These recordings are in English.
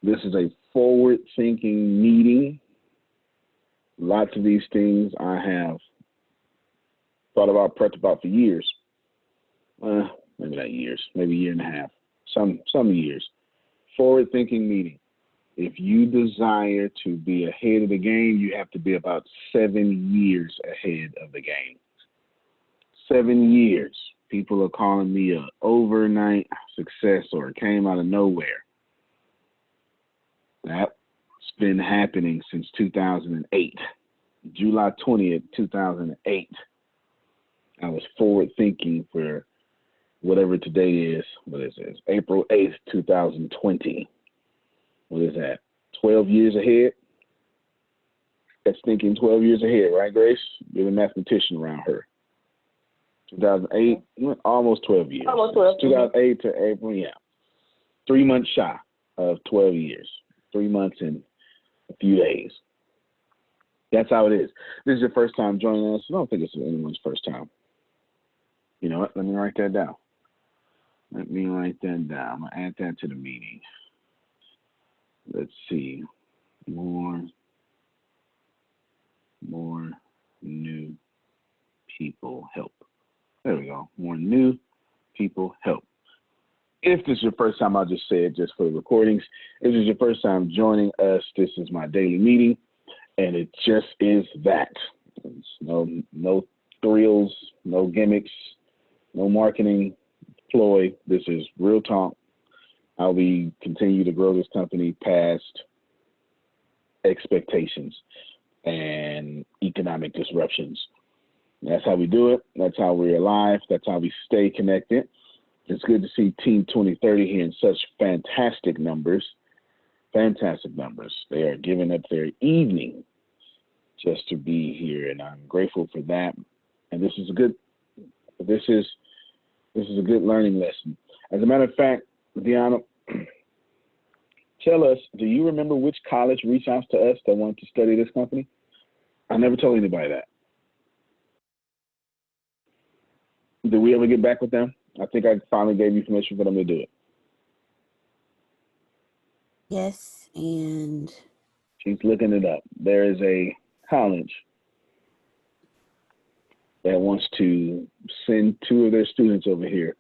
This is a forward-thinking meeting. Lots of these things I have thought about, prepped about for years. Maybe not years, maybe a year and a half, some years. Forward-thinking meeting. If you desire to be ahead of the game, you have to be about 7 years ahead of the game. 7 years. People are calling me an overnight success or it came out of nowhere. That's been happening since 2008. July 20th, 2008. I was forward thinking for whatever today is. What is this? April 8th, 2020. What is that? 12 years ahead? That's thinking 12 years ahead, right, Grace? You're the mathematician around her. 2008, almost 12 years. Almost 12. 2008 to April, yeah. 3 months shy of 12 years. 3 months and a few days. That's how it is. This is your first time joining us. I don't think it's anyone's first time. You know what? Let me write that down. I'm going to add that to the meeting. Let's see. More new people help. There we go. More new people help. If this is your first time, I'll just say it just for the recordings. If this is your first time joining us, this is my daily meeting, and it just is that. It's no thrills, no gimmicks, no marketing ploy. This is real talk. How we continue to grow this company past expectations and economic disruptions. That's how we do it. That's how we're alive. That's how we stay connected. It's good to see Team 2030 here in such fantastic numbers. Fantastic numbers. They are giving up their evening just to be here, and I'm grateful for that. And this is a good learning lesson. As a matter of fact, Deanna, tell us, do you remember which college reached out to us that wanted to study this company? I never told anybody that. Did we ever get back with them? I think I finally gave you permission for them to do it. Yes, and she's looking it up. There is a college that wants to send 2 of their students over here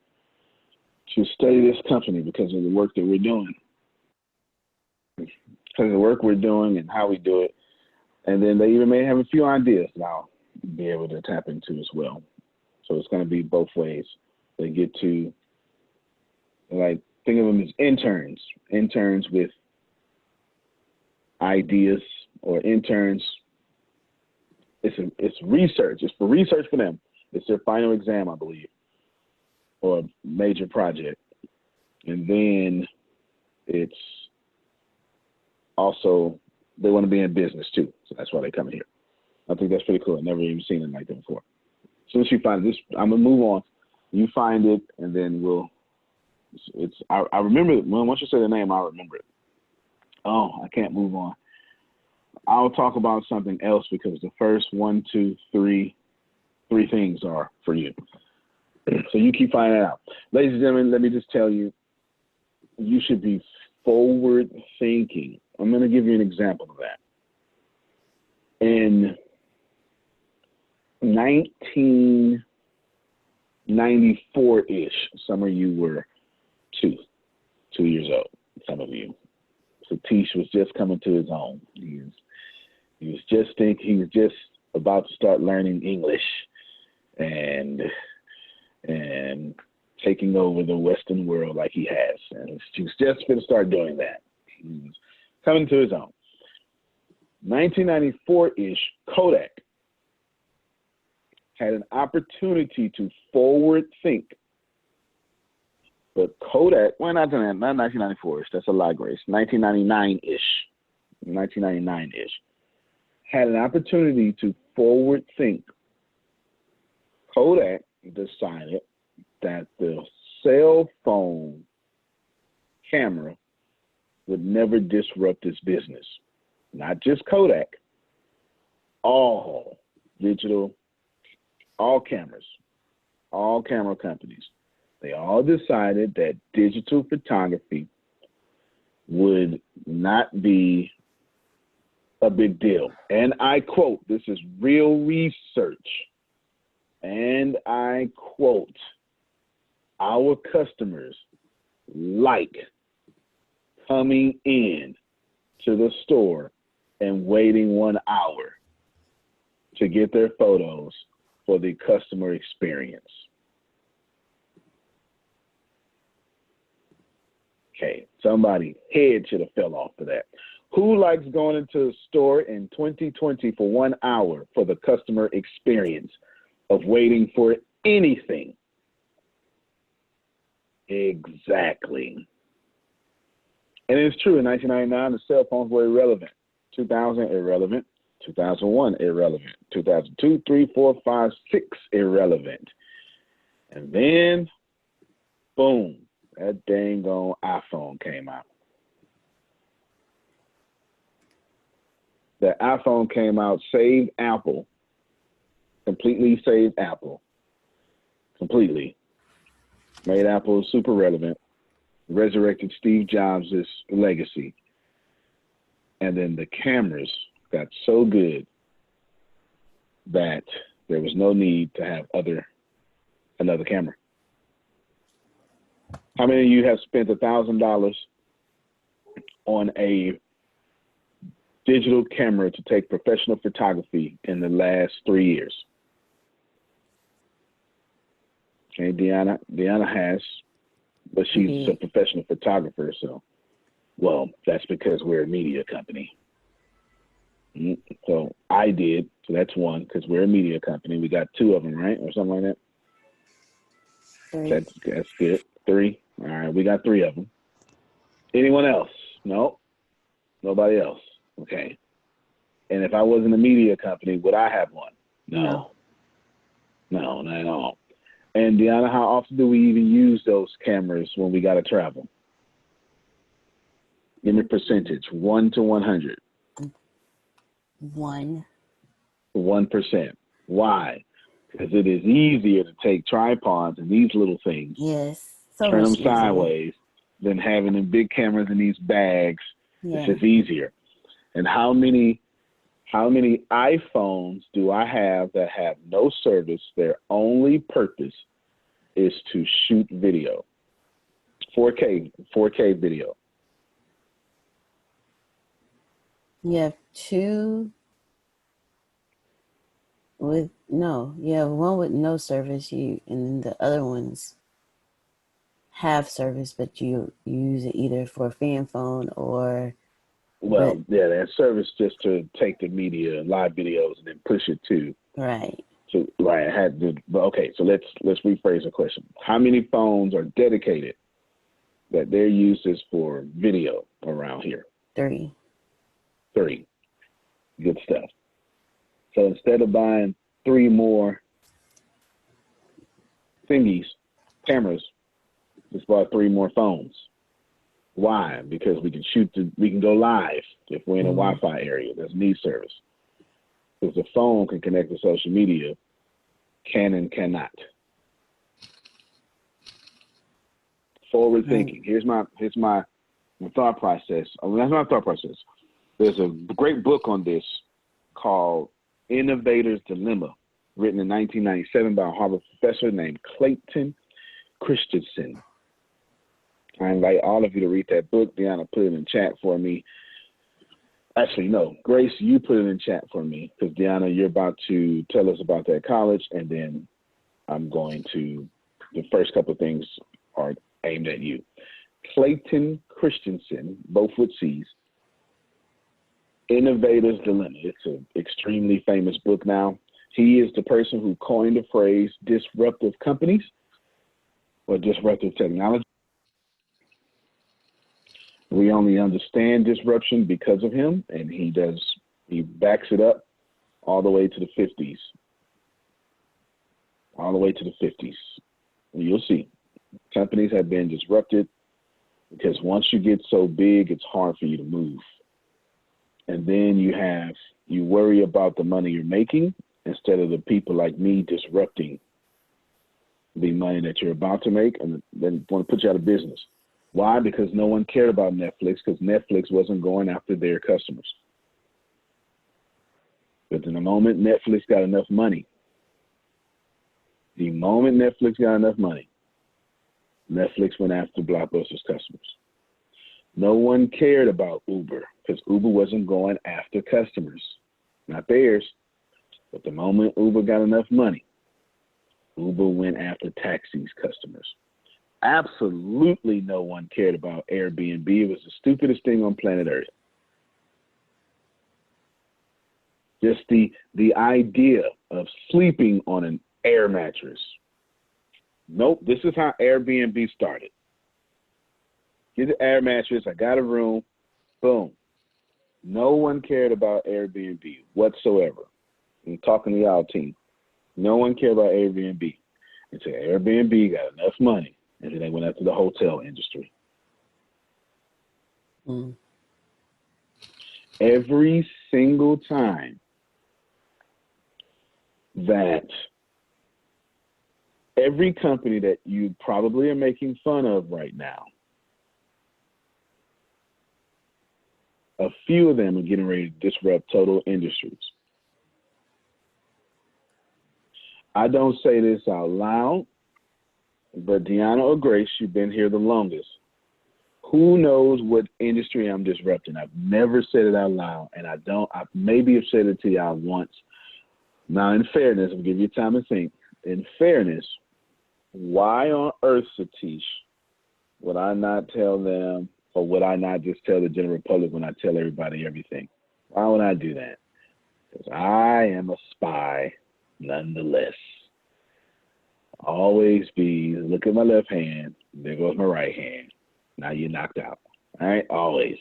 to study this company because of the work that we're doing. Because of the work we're doing and how we do it. And then they even may have a few ideas that I'll be able to tap into as well. So it's going to be both ways. They get to, like, think of them as interns with ideas, or interns. It's research. It's for research for them. It's their final exam, I believe, or a major project. And then it's also, they want to be in business too. So that's why they come here. I think that's pretty cool. I've never even seen it like that before. As soon as you find this, I'm going to move on. You find it, and then I remember it. Once you say the name, I'll remember it. Oh, I can't move on. I'll talk about something else because the first 1, 2, 3 things are for you. So you keep finding it out. Ladies and gentlemen, let me just tell you, you should be forward thinking. I'm going to give you an example of that. In 1994-ish, some of you were 2 years old, some of you. Satish was just coming to his own. He was just about to start learning English and taking over the Western world like he has. And he was just going to start doing that. He was coming to his own. 1994-ish, Kodak had an opportunity to forward think. But Kodak, well, not 1994-ish, that's a lie, Grace. 1999-ish, had an opportunity to forward think. Kodak decided that the cell phone camera would never disrupt its business. Not just Kodak, all digital, all cameras, all camera companies. They all decided that digital photography would not be a big deal. And I quote, this is real research. And I quote, our customers like coming in to the store and waiting 1 hour to get their photos for the customer experience. Okay, somebody head should have fell off for that. Who likes going into a store in 2020 for 1 hour for the customer experience of waiting for anything? Exactly. And it's true, in 1999, the cell phones were irrelevant. 2000, irrelevant. 2001, irrelevant. 2002, 3, 4, 5, 6, irrelevant. And then, boom, that dang on iPhone came out. The iPhone came out, saved Apple, completely saved Apple, completely. Made Apple super relevant, resurrected Steve Jobs' legacy. And then the cameras got so good that there was no need to have another camera. How many of you have spent $1,000 on a digital camera to take professional photography in the last 3 years? Okay, Deanna has, but she's a professional photographer, so, well, that's because we're a media company. So I did, so that's one, because we're a media company. We got 2 of them, right, or something like that? 3. That's good. 3. All right, we got 3 of them. Anyone else? No? Nobody else? Okay. And if I wasn't a media company, would I have one? No. No, not at all. And Deanna, how often do we even use those cameras when we got to travel? Give me a percentage, 1 to 100. 1. 1%. Why? Because it is easier to take tripods and these little things, Yes. So turn them much easier. sideways, than having them big cameras in these bags. Yeah. It's just easier. And how many iPhones do I have that have no service? Their only purpose is to shoot video, 4K video. You have 2 with no. You have 1 with no service. And then the other ones have service, but you use it either for a fan phone or. Well, yeah, that service just to take the media, live videos, and then push it to. Right. So right, I had to. But okay, so let's rephrase the question. How many phones are dedicated that their use is for video around here? 3. 3. Good stuff. So instead of buying 3 more cameras, just buy 3 more phones. Why? Because we can go live if we're in a Wi-Fi area. There's need service. Because the phone can connect to social media, can and cannot. Forward thinking. Here's my thought process. That's not thought process. There's a great book on this called Innovator's Dilemma, written in 1997 by a Harvard professor named Clayton Christensen. I invite all of you to read that book. Deanna, put it in chat for me. Actually, no, Grace, you put it in chat for me, because Deanna, you're about to tell us about that college, and then the first couple of things are aimed at you. Clayton Christensen, both with C's, Innovator's Dilemma. It's an extremely famous book now. He is the person who coined the phrase disruptive companies or disruptive technology. We only understand disruption because of him, and he backs it up all the way to the 50s. All the way to the 50s. You'll see. Companies have been disrupted because once you get so big, it's hard for you to move. And then you worry about the money you're making instead of the people like me disrupting the money that you're about to make, and then want to put you out of business. Why? Because no one cared about Netflix, because Netflix wasn't going after their customers. But in the moment Netflix got enough money, Netflix went after Blockbuster's customers. No one cared about Uber because Uber wasn't going after customers, not theirs. But the moment Uber got enough money, Uber went after taxis' customers. Absolutely no one cared about Airbnb. It was the stupidest thing on planet Earth. Just the idea of sleeping on an air mattress. Nope, this is how Airbnb started. Get the air mattress, I got a room, boom. No one cared about Airbnb whatsoever. I'm talking to y'all team. No one cared about Airbnb until Airbnb got enough money, and then they went after the hotel industry. Every single time that every company that you probably are making fun of right now, a few of them are getting ready to disrupt total industries. I don't say this out loud, but Deanna or Grace, you've been here the longest. Who knows what industry I'm disrupting? I've never said it out loud, and I maybe have said it to y'all once. Now, in fairness, I'll give you time to think. In fairness, why on earth, Satish, would I not tell them, or would I not just tell the general public when I tell everybody everything? Why would I do that? Because I am a spy nonetheless. Always be, look at my left hand, there goes my right hand. Now you're knocked out. All right? Always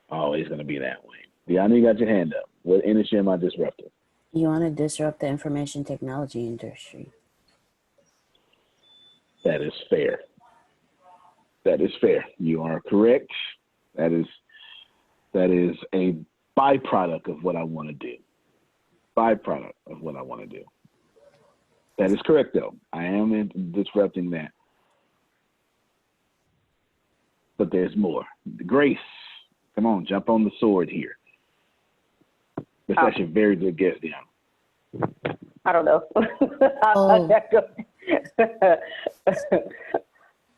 going to be that way. Deanna, you got your hand up. What industry am I disrupting? You want to disrupt the information technology industry. That is fair. You are correct. That is a byproduct of what I want to do. That is correct, though. I am disrupting that. But there's more. Grace, come on, jump on the sword here. That's actually a very good guess, Deanna. I don't know.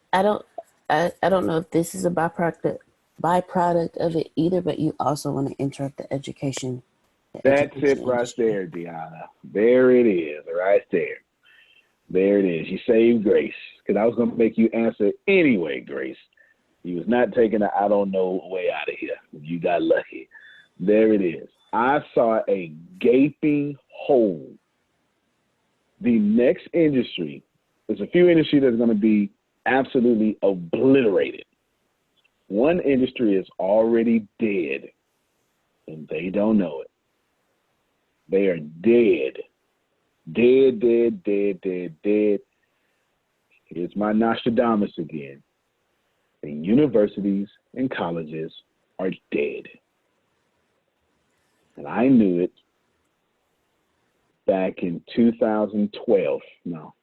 I don't know if this is a byproduct of it either, but you also want to interrupt the education. That's it right there, Deanna. There it is, right there. There it is. You saved Grace, because I was going to make you answer anyway, Grace. You was not taking the I don't know way out of here. You got lucky. There it is. I saw a gaping hole. The next industry, there's a few industries that's going to be absolutely obliterated. One industry is already dead, and they don't know it. They are dead. Dead. Here's my Nostradamus again. The universities and colleges are dead. And I knew it back in 2012. No.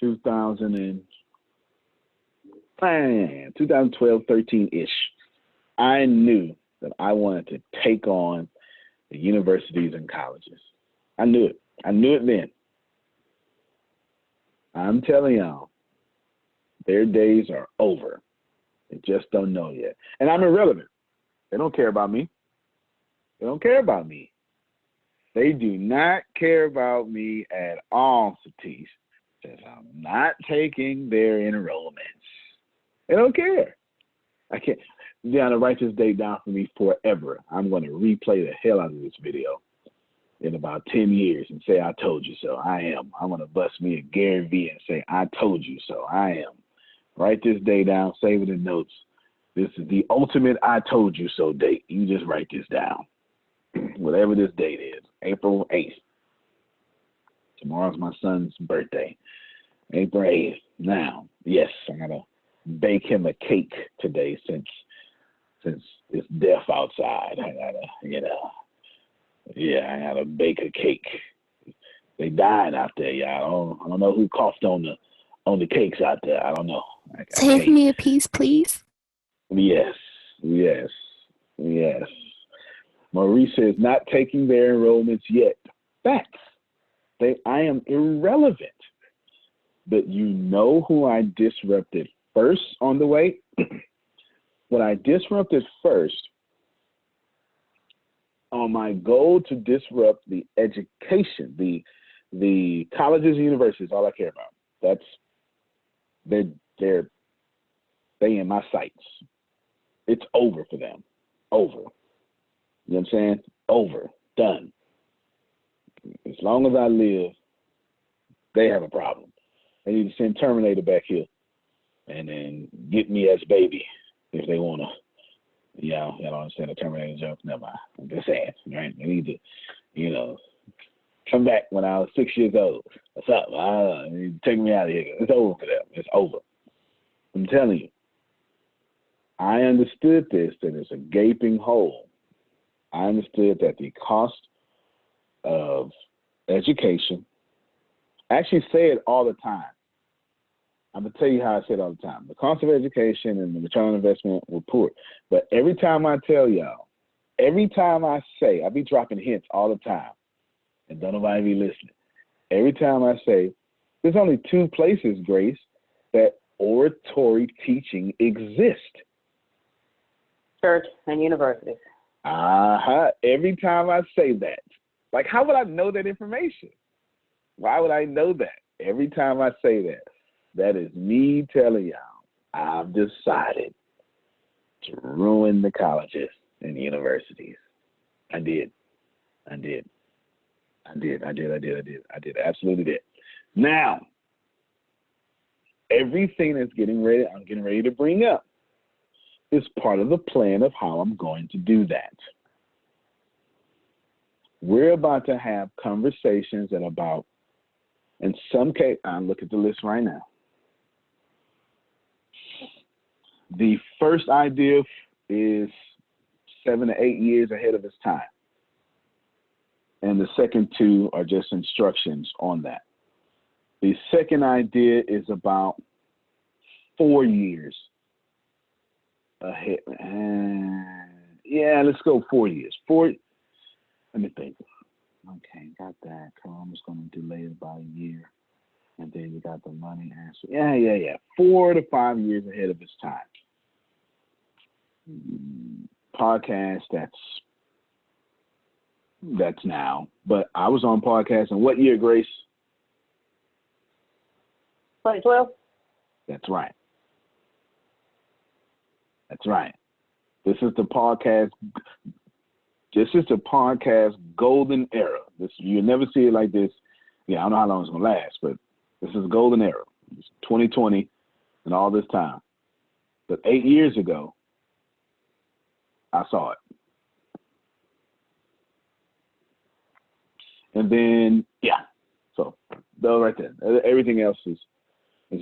2012, 13-ish. I knew that I wanted to take on the universities and colleges. I knew it. I knew it then. I'm telling y'all, their days are over. They just don't know yet. And I'm irrelevant. They don't care about me. They don't care about me. They do not care about me at all, Satish, because I'm not taking their enrollments. They don't care. I can't. Deanna, write this date down for me forever. I'm going to replay the hell out of this video in about 10 years and say, I told you so. I am. I'm going to bust me a Gary V and say, I told you so. I am. Write this day down. Save it in notes. This is the ultimate I told you so date. You just write this down. Whatever this date is. April 8th. Tomorrow's my son's birthday. April 8th. Now, yes, I'm going to bake him a cake today since it's death outside. I gotta bake a cake. They dying out there, y'all. I don't know who coughed on only cakes out there. I don't know. I Save can't. me a piece, please. Yes. Maurice says not taking their enrollments yet. Facts. I am irrelevant. But you know who I disrupted first on the way? What I disrupted first on my goal to disrupt the education, the colleges and universities, all I care about. They're they in my sights. It's over for them. Over. You know what I'm saying? Over. Done. As long as I live, they have a problem. They need to send Terminator back here and then get me as baby if they want to. Y'all don't understand the Terminator joke? Never mind. I'm just saying, right? They need to, come back when I was 6 years old. What's up? They need to take me out of here. It's over for them. It's over. I'm telling you. I understood this, that it's a gaping hole. I understood that the cost of education, I actually say it all the time. I'm going to tell you how I say it all the time. The cost of education and the return on investment were poor. But every time I tell y'all, every time I say, I be dropping hints all the time, and don't nobody be listening. Every time I say, there's only two places, Grace, that oratory teaching exists. Church and universities. Every time I say that. Like, how would I know that information? Why would I know that? Every time I say that, that is me telling y'all, I've decided to ruin the colleges and universities. I did. Absolutely did. Now, everything I'm getting ready to bring up is part of the plan of how I'm going to do that. We're about to have conversations at about, in some case, I'm looking at the list right now. The first idea is 7 to 8 years ahead of its time. And the second two are just instructions on that. The second idea is about 4 years ahead. Let's go 4 years. Let me think. Okay, got that. Chrome is going to delay it by a year. And then you got the money answer. Yeah. 4 to 5 years ahead of its time. Podcast, that's now. But I was on podcast in what year, Grace? 2012. That's right. This is the podcast. This is the podcast golden era. You'll never see it like this. Yeah, I don't know how long it's gonna last, but this is golden era. It's 2020 and all this time. But 8 years ago, I saw it. And then, so though right there. Everything else is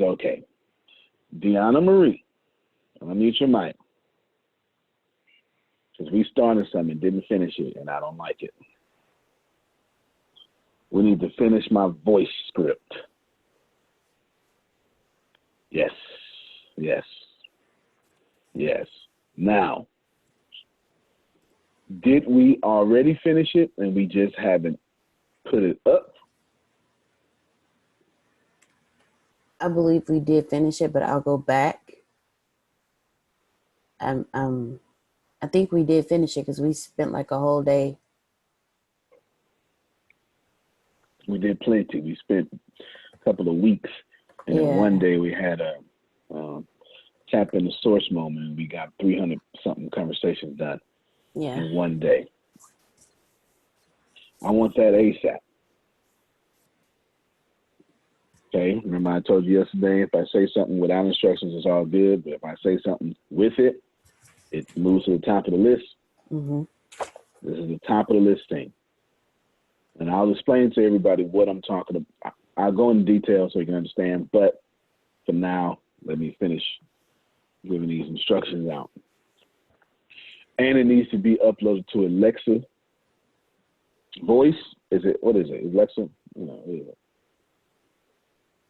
okay. Deanna Marie, unmute your mic. Because we started something and didn't finish it, and I don't like it. We need to finish my voice script. Yes. Now, did we already finish it and we just haven't put it up? I believe we did finish it, but I'll go back. I think we did finish it because we spent like a whole day. We did plenty. We spent a couple of weeks, and then one day we had a tap in the source moment, and we got 300 something conversations done in one day. I want that ASAP. Okay, remember I told you yesterday, if I say something without instructions, it's all good. But if I say something with it, it moves to the top of the list. Mm-hmm. This is the top of the list thing. And I'll explain to everybody what I'm talking about. I'll go into detail so you can understand. But for now, let me finish giving these instructions out. And it needs to be uploaded to Alexa voice. What is it? Alexa?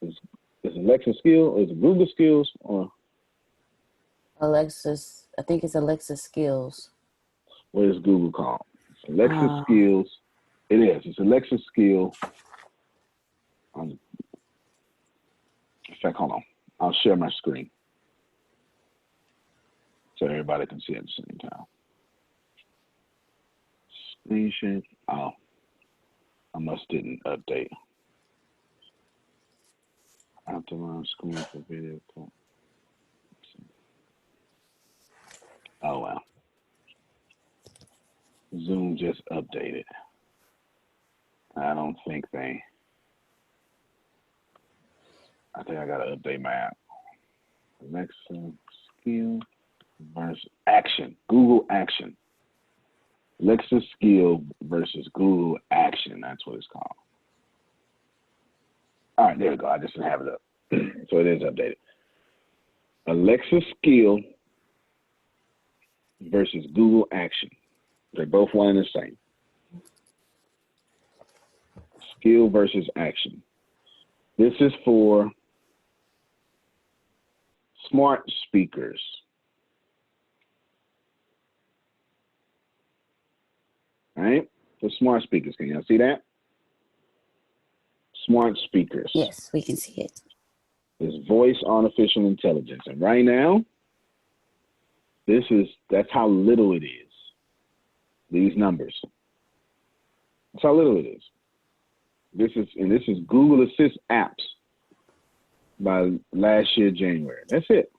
It's Is Alexa skill or is it Google skills or Alexa's, I think it's Alexa Skills. what is Google called? Alexa skills. It is. It's Alexa skill. In fact, hold on. I'll share my screen so everybody can see it at the same time. Screen share. Oh, I must didn't update. Optimize screen for video call. Oh wow. Zoom just updated. I don't think they. I think I gotta update my app. Alexa skill versus action. Google action. Alexa skill versus Google action. That's what it's called. All right, there we go. I just didn't have it up. So it is updated. Alexa skill versus Google action. They're both one and the same. Skill versus action. This is for smart speakers. All right? For smart speakers. Can y'all see that? Smart speakers. Yes, we can see it. It's voice artificial intelligence. And right now, that's how little it is. These numbers. That's how little it is. This is Google Assist apps by last year, January. That's it.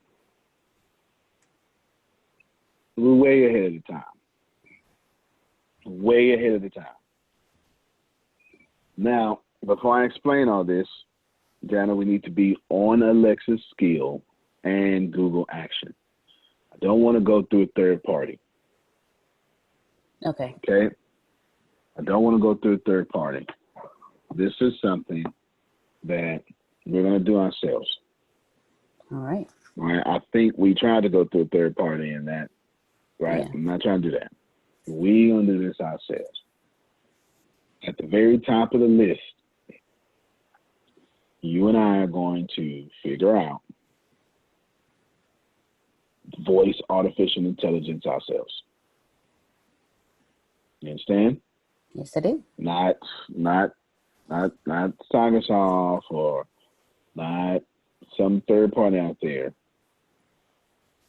We're way ahead of the time. Way ahead of the time. Now, before I explain all this, Jana, we need to be on Alexa's skill and Google action. I don't want to go through a third party. Okay. Okay? I don't want to go through a third party. This is something that we're going to do ourselves. All right. All right? I think we tried to go through a third party in that, right? Yeah. I'm not trying to do that. We're going to do this ourselves. At the very top of the list, you and I are going to figure out voice artificial intelligence ourselves. You understand? Yes, I do. Not Microsoft or not some third party out there.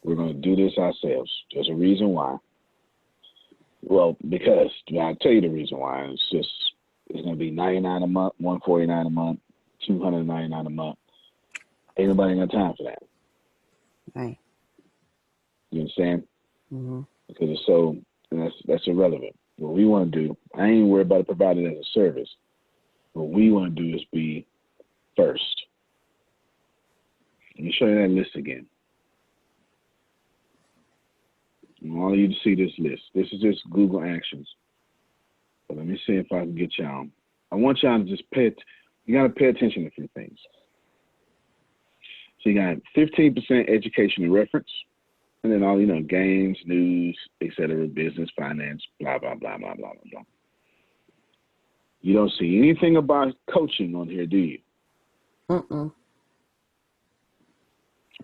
We're going to do this ourselves. There's a reason why. Well, because I'll tell you the reason why. It's going to be $99 a month, $149 a month, $299 a month. Ain't nobody got time for that. Right. You understand? Mm-hmm. Because it's so, and that's irrelevant. What we want to do, I ain't worried about it provided as a service. What we want to do is be first. Let me show you that list again. I want you to see this list. This is just Google Actions. But let me see if I can get y'all. I want y'all to just you got to pay attention to a few things. So you got 15% education and reference, and then all, games, news, etc., business, finance, blah, blah, blah, blah, blah, blah, blah. You don't see anything about coaching on here, do you?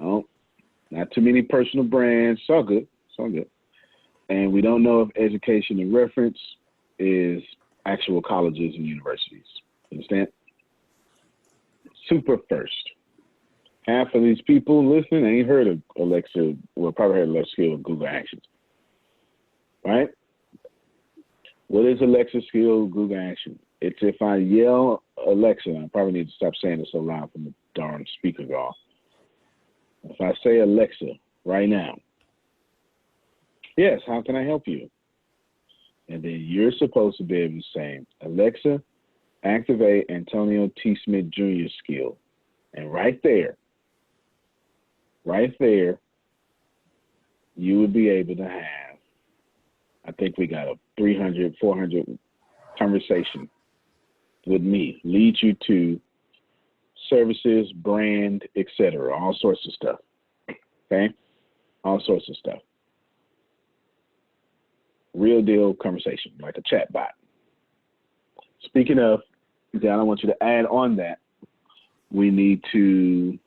Oh, not too many personal brands. It's all good. It's all good. And we don't know if education and reference is actual colleges and universities. Understand? Super first. Half of these people listening ain't heard of Alexa, well, probably heard of Alexa Skill with Google Actions. Right? What is Alexa Skill with Google Action? It's if I yell Alexa, I probably need to stop saying it so loud from the darn speaker off. If I say Alexa right now, yes, how can I help you? And then you're supposed to be able to say, Alexa, activate Antonio T. Smith Jr. skill. And right there, you would be able to have, I think we got a 300, 400 conversation with me, lead you to services, brand, etc., all sorts of stuff. Okay? All sorts of stuff. Real deal conversation, like a chat bot. Speaking of, Dan, I want you to add on that we need to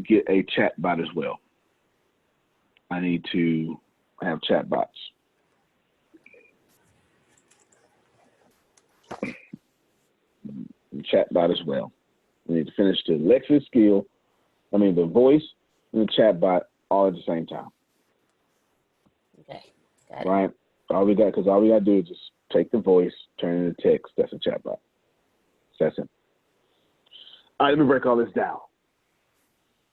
get a chat bot as well. I need to have chat bots. Chat bot as well. We need to finish the Lexis skill, the voice and the chat bot all at the same time. Okay, got it. Right? All we got to do is just take the voice, turn it into text. That's a chat bot. That's it. All right, let me break all this down.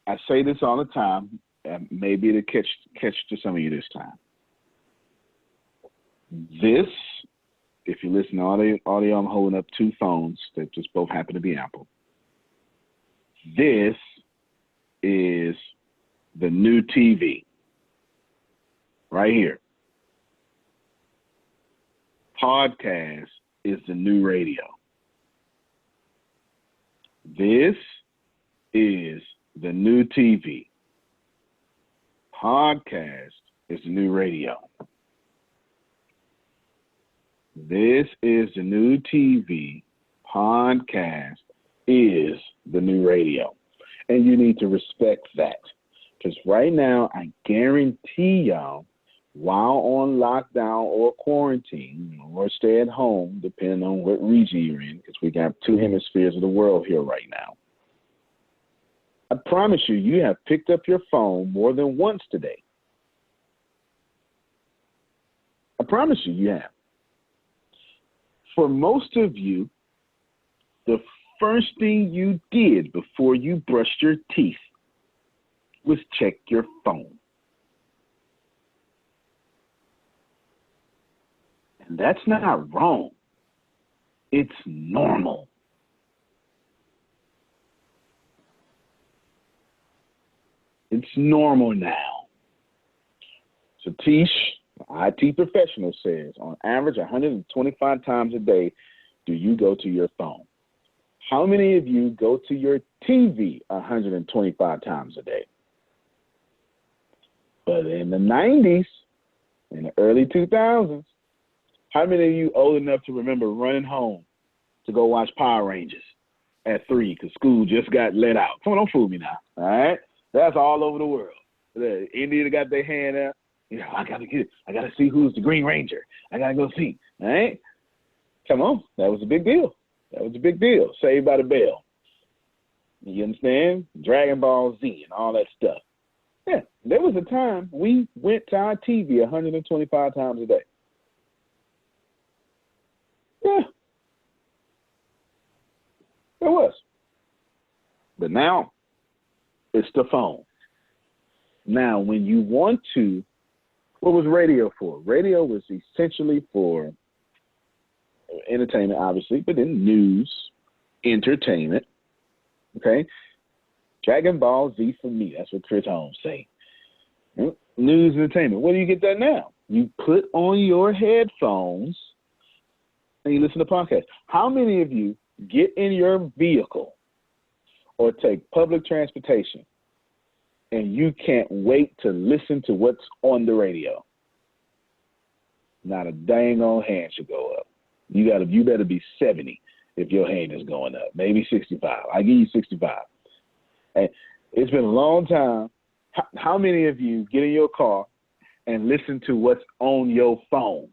I say this all the time, and maybe it'll catch to some of you this time. This, if you listen to audio, I'm holding up two phones that just both happen to be Apple. This is the new TV. Right here. Podcast is the new radio. This is the new TV. Podcast is the new radio. This is the new TV. Podcast is the new radio. And you need to respect that. Because right now, I guarantee y'all, while on lockdown or quarantine or stay at home, depending on what region you're in, because we got two hemispheres of the world here right now, I promise you, you have picked up your phone more than once today. I promise you, you have. For most of you, the first thing you did before you brushed your teeth was check your phone. And that's not wrong. It's normal. It's normal now. Satish, IT professional, says on average 125 times a day do you go to your phone. How many of you go to your TV 125 times a day? But in the 90s, in the early 2000s, how many of you old enough to remember running home to go watch Power Rangers at 3 because school just got let out? Come on, don't fool me now, all right? That's all over the world. India got their hand out. I gotta see who's the Green Ranger. I gotta go see, all right? Come on, that was a big deal. Saved by the Bell. You understand? Dragon Ball Z and all that stuff. Yeah, there was a time we went to our TV 125 times a day. Yeah, it was. But now, it's the phone. Now, when you want to, what was radio for? Radio was essentially for entertainment, obviously, but then news, entertainment, okay? Dragon Ball Z for me. That's what Chris Holmes say. News, entertainment. Where do you get that now? You put on your headphones and you listen to podcasts. How many of you get in your vehicle or take public transportation and you can't wait to listen to what's on the radio? Not a dang old hand should go up. You better be 70 if your hand is going up. Maybe 65. I give you 65. And it's been a long time. How many of you get in your car and listen to what's on your phone?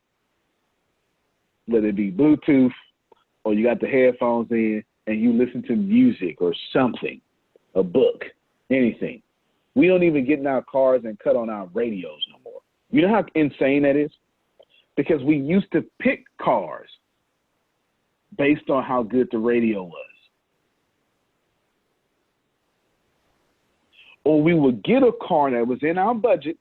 Whether it be Bluetooth or you got the headphones in and you listen to music or something, a book, anything. We don't even get in our cars and cut on our radios no more. You know how insane that is? Because we used to pick cars based on how good the radio was. Or we would get a car that was in our budget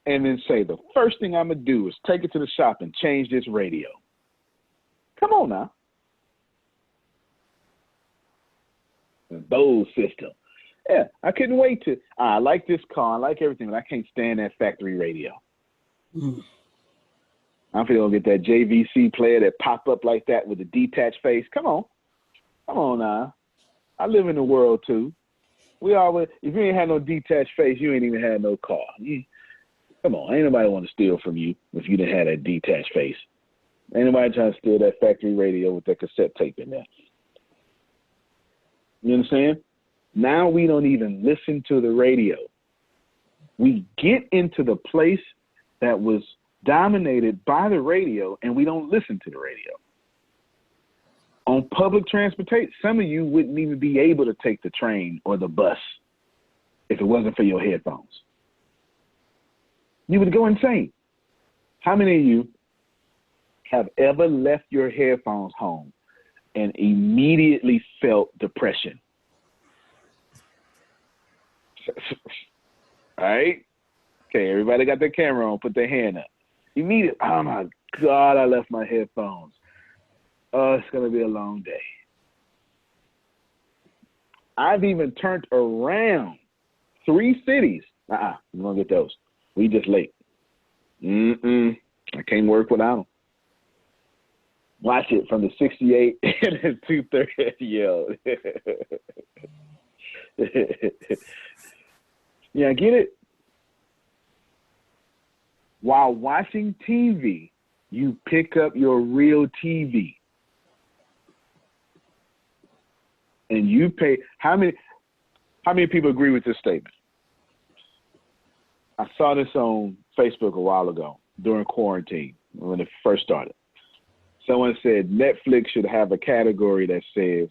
and then say, the first thing I'm going to do is take it to the shop and change this radio. Come on now. The Bose system. Yeah, I couldn't wait to, I like this car, I like everything, but I can't stand that factory radio. I'm going to get that JVC player that pop up like that with a detached face. Come on now. I live in the world too. We always, if you ain't had no detached face, you ain't even had no car. Come on, ain't nobody want to steal from you if you didn't have that detached face. Ain't nobody trying to steal that factory radio with that cassette tape in there. You understand? Now we don't even listen to the radio. We get into the place that was dominated by the radio, and we don't listen to the radio. On public transportation, some of you wouldn't even be able to take the train or the bus if it wasn't for your headphones. You would go insane. How many of you have ever left your headphones home and immediately felt depression? All right? Okay, everybody got their camera on, put their hand up. Immediately, oh my God, I left my headphones. Oh, it's going to be a long day. I've even turned around 3 cities. We won't get those. We just late. I can't work without them. Watch it from the 68 and the 230. Yo. Yeah, get it? While watching TV, you pick up your real TV. And you pay, how many people agree with this statement? I saw this on Facebook a while ago during quarantine when it first started. Someone said Netflix should have a category that says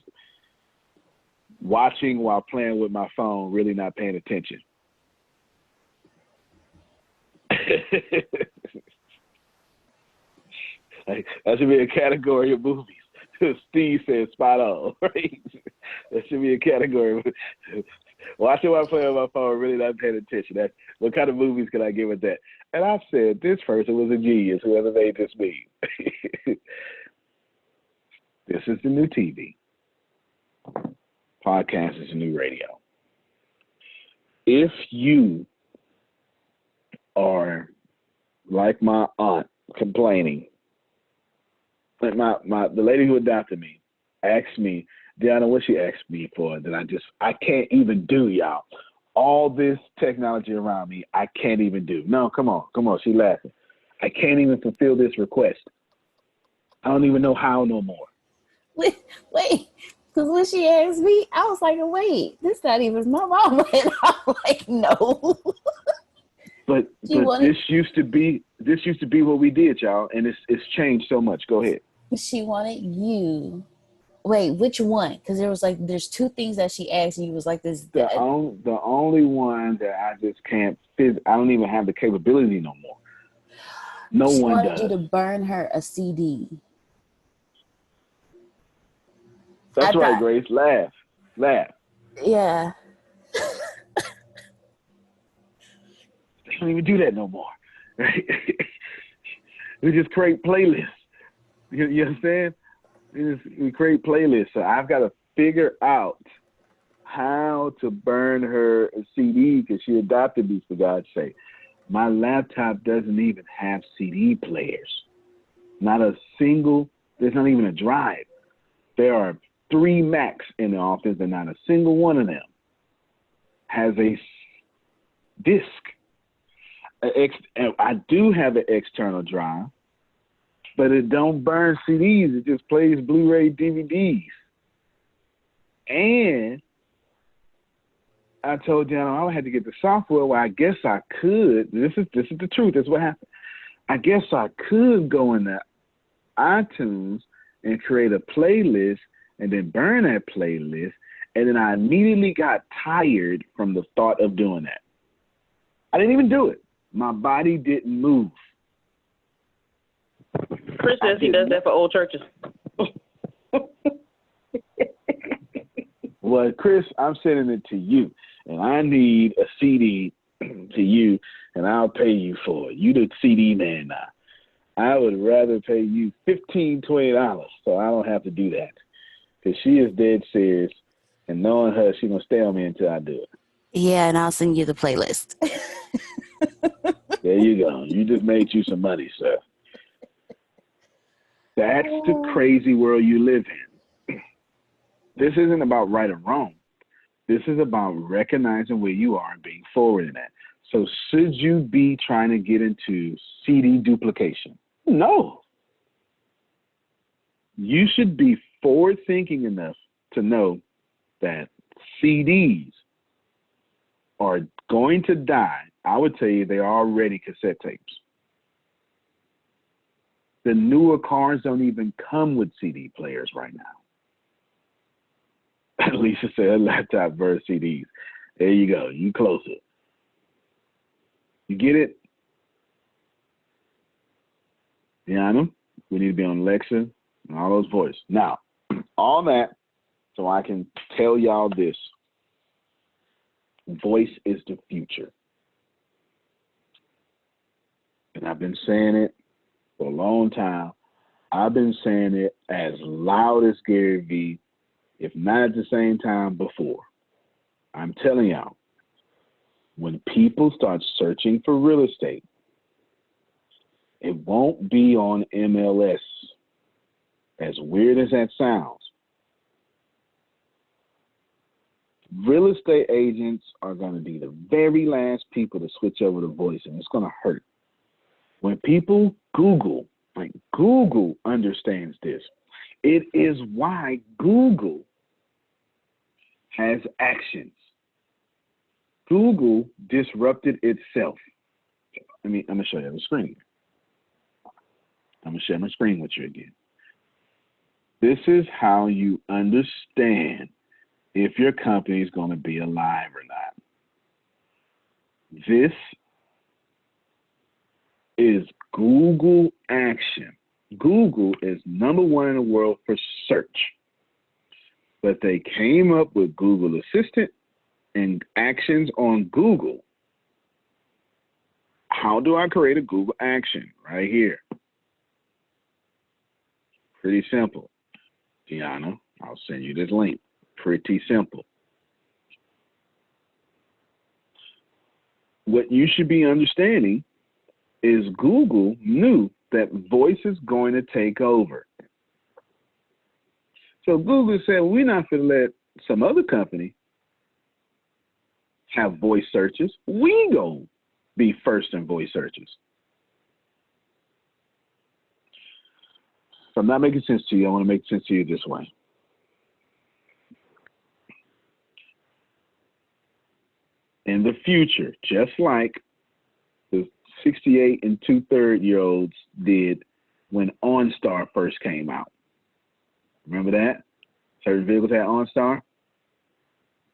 watching while playing with my phone, really not paying attention. Like, that should be a category of movies. Steve said spot on, right? That should be a category. Watching while playing with my phone, really not paying attention. That's, what kind of movies can I give with that? And I said, this person was a genius, whoever made this meme. This is the new TV. Podcast is the new radio. If you are like my aunt complaining, like the lady who adopted me asked me, Deanna, what she asked me for that I can't even do, y'all. All this technology around me, I can't even do. No, come on, she laughing. I can't even fulfill this request. I don't even know how no more. Wait, because when she asked me, I was like, wait, this not even my mom. And I'm like, no. But this used to be what we did, y'all, and it's changed so much. Go ahead. She wanted you. Wait, which one? Because there's 2 things that she asked, and you was like this. The only one that I just can't fit. I don't even have the capability no more. No she one wanted does. you to burn her a CD. That's right, Grace. Laugh. Yeah. They don't even do that no more. Right? We just create playlists. You understand? We create playlists. So I've got to figure out how to burn her a CD because she adopted me, for God's sake. My laptop doesn't even have CD players. Not a single, there's not even a drive. There are 3 Macs in the office and not a single one of them has a disc. I do have an external drive, but it don't burn CDs. It just plays Blu-ray DVDs. And I told Deanna I had to get the software. Well, I guess I could. This is the truth. That's what happened. I guess I could go in the iTunes and create a playlist and then burn that playlist. And then I immediately got tired from the thought of doing that. I didn't even do it. My body didn't move. Chris says he does that for old churches. Well, Chris, I'm sending it to you, and I need a CD to you, and I'll pay you for it. You the CD man now. I would rather pay you $15, $20 so I don't have to do that, because she is dead serious, and knowing her, she's going to stay on me until I do it. Yeah, and I'll send you the playlist. There you go. You just made you some money, sir. That's the crazy world you live in. This isn't about right or wrong. This is about recognizing where you are and being forward in that. So should you be trying to get into CD duplication? No. You should be forward thinking enough to know that CDs are going to die, I would tell you they're already cassette tapes. The newer cars don't even come with CD players right now. Lisa said laptop versus CDs. There you go. You closer. You get it? Deanna, we need to be on Alexa and all those voices. Now, all that so I can tell y'all this. Voice is the future. And I've been saying it for a long time. I've been saying it as loud as Gary Vee, if not at the same time before. I'm telling y'all, when people start searching for real estate, it won't be on MLS. As weird as that sounds, real estate agents are going to be the very last people to switch over to voice, and it's going to hurt. When people Google, like Google understands this. It is why Google has actions. Google disrupted itself. I'm going to show you the screen. I'm going to share my screen with you again. This is how you understand if your company is going to be alive or not. This is Google action. Google is #1 in the world for search. But they came up with Google Assistant and actions on Google. How do I create a Google action? Right here. Pretty simple. Deanna, I'll send you this link. Pretty simple. What you should be understanding is Google knew that voice is going to take over. So Google said, we're not going to let some other company have voice searches. We going to be first in voice searches. If I'm not making sense to you, I want to make sense to you this way. In the future, just like the 68 and 2/3-year-olds did when OnStar first came out. Remember that? Certain vehicles had OnStar.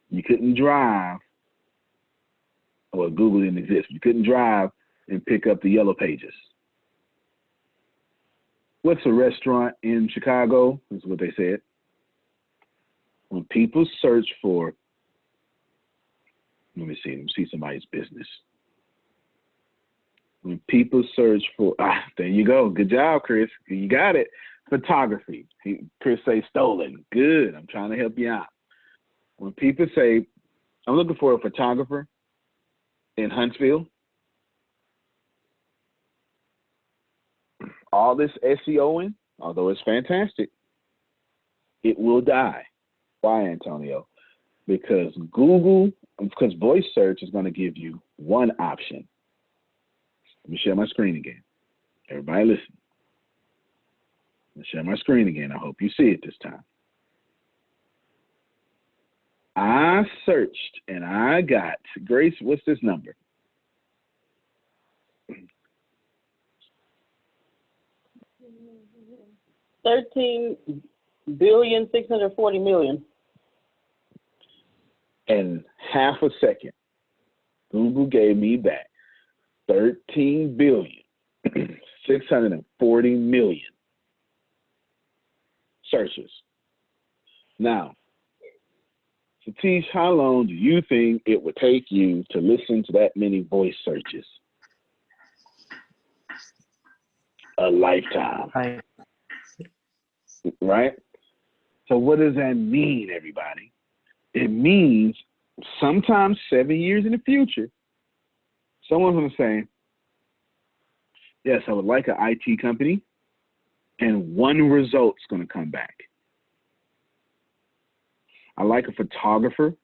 You couldn't drive, or Google didn't exist. You couldn't drive and pick up the yellow pages. What's a restaurant in Chicago? Is what they said. When people search for, let me see somebody's business. When people search for, there you go. Good job, Chris. You got it. Photography. Chris say stolen. Good. I'm trying to help you out. When people say, I'm looking for a photographer in Huntsville, all this SEOing, although it's fantastic, it will die. Why, Antonio? Because voice search is going to give you one option. Let me share my screen again. Everybody listen. Let me share my screen again. I hope you see it this time. I searched and I got, Grace, what's this number? $13,640,000,000. In half a second, Google gave me back 13,640,000,000 searches. Now, Satish, how long do you think it would take you to listen to that many voice searches? A lifetime. Right? So what does that mean, everybody? It means sometime 7 years in the future, someone's going to say, yes, I would like an IT company, and one result's going to come back. I like a photographer.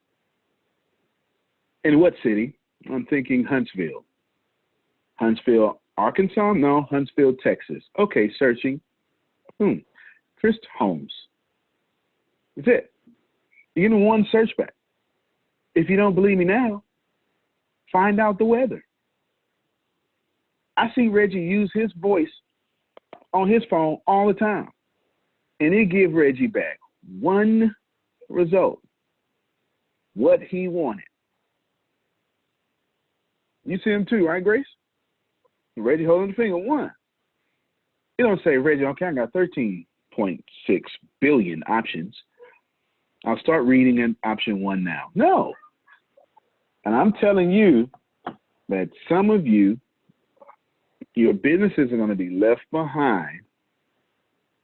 In what city? I'm thinking Huntsville. Huntsville, Arkansas? No, Huntsville, Texas. Okay, searching. Chris Holmes. That's it. You're getting one search back. If you don't believe me now, find out the weather. I see Reggie use his voice on his phone all the time. And it give Reggie back one result. What he wanted. You see him too, right, Grace? Reggie holding the finger, one. You don't say, Reggie, okay, I got 13.6 billion options. I'll start reading in option 1 now. No. And I'm telling you that some of you, your businesses are going to be left behind.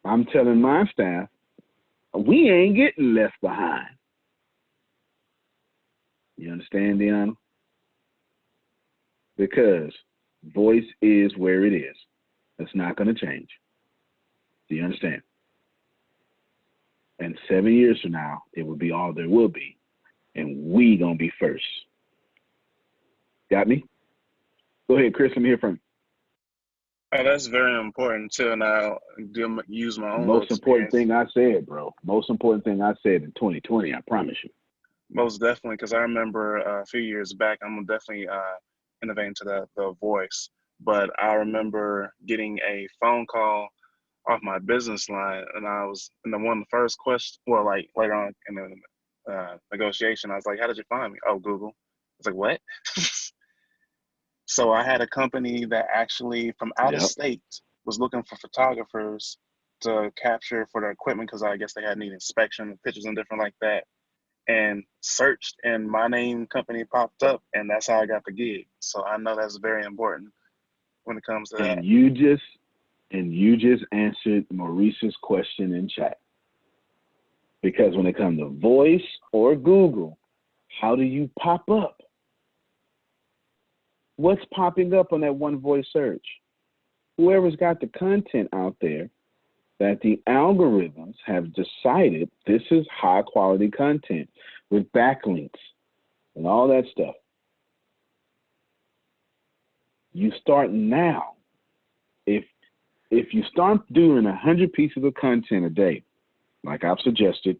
I'm telling my staff, we ain't getting left behind. You understand, Deanna? Because voice is where it is. It's not going to change. Do you understand? And 7 years from now, it will be all there will be. And we going to be first. Got me? Go ahead, Chris. Let me hear from you. Oh, that's very important too. And I'll use my own. Most important thing I said, bro. Most important thing I said in 2020, I promise you. Most definitely, because I remember a few years back, I'm definitely innovating to the voice. But I remember getting a phone call off my business line, and I was in one of the first questions. Well, like later on in the negotiation, I was like, "How did you find me?" Oh, Google. I was like, "What?" So I had a company that actually from out of state was looking for photographers to capture for their equipment because I guess they had need inspection, pictures and different like that, and searched and my name company popped up and that's how I got the gig. So I know that's very important when it comes to that. And you just answered Maurice's question in chat. Because when it comes to voice or Google, how do you pop up? What's popping up on that one voice search? Whoever's got the content out there that the algorithms have decided this is high quality content with backlinks and all that stuff. You start now. If you start doing 100 pieces of content a day, like I've suggested,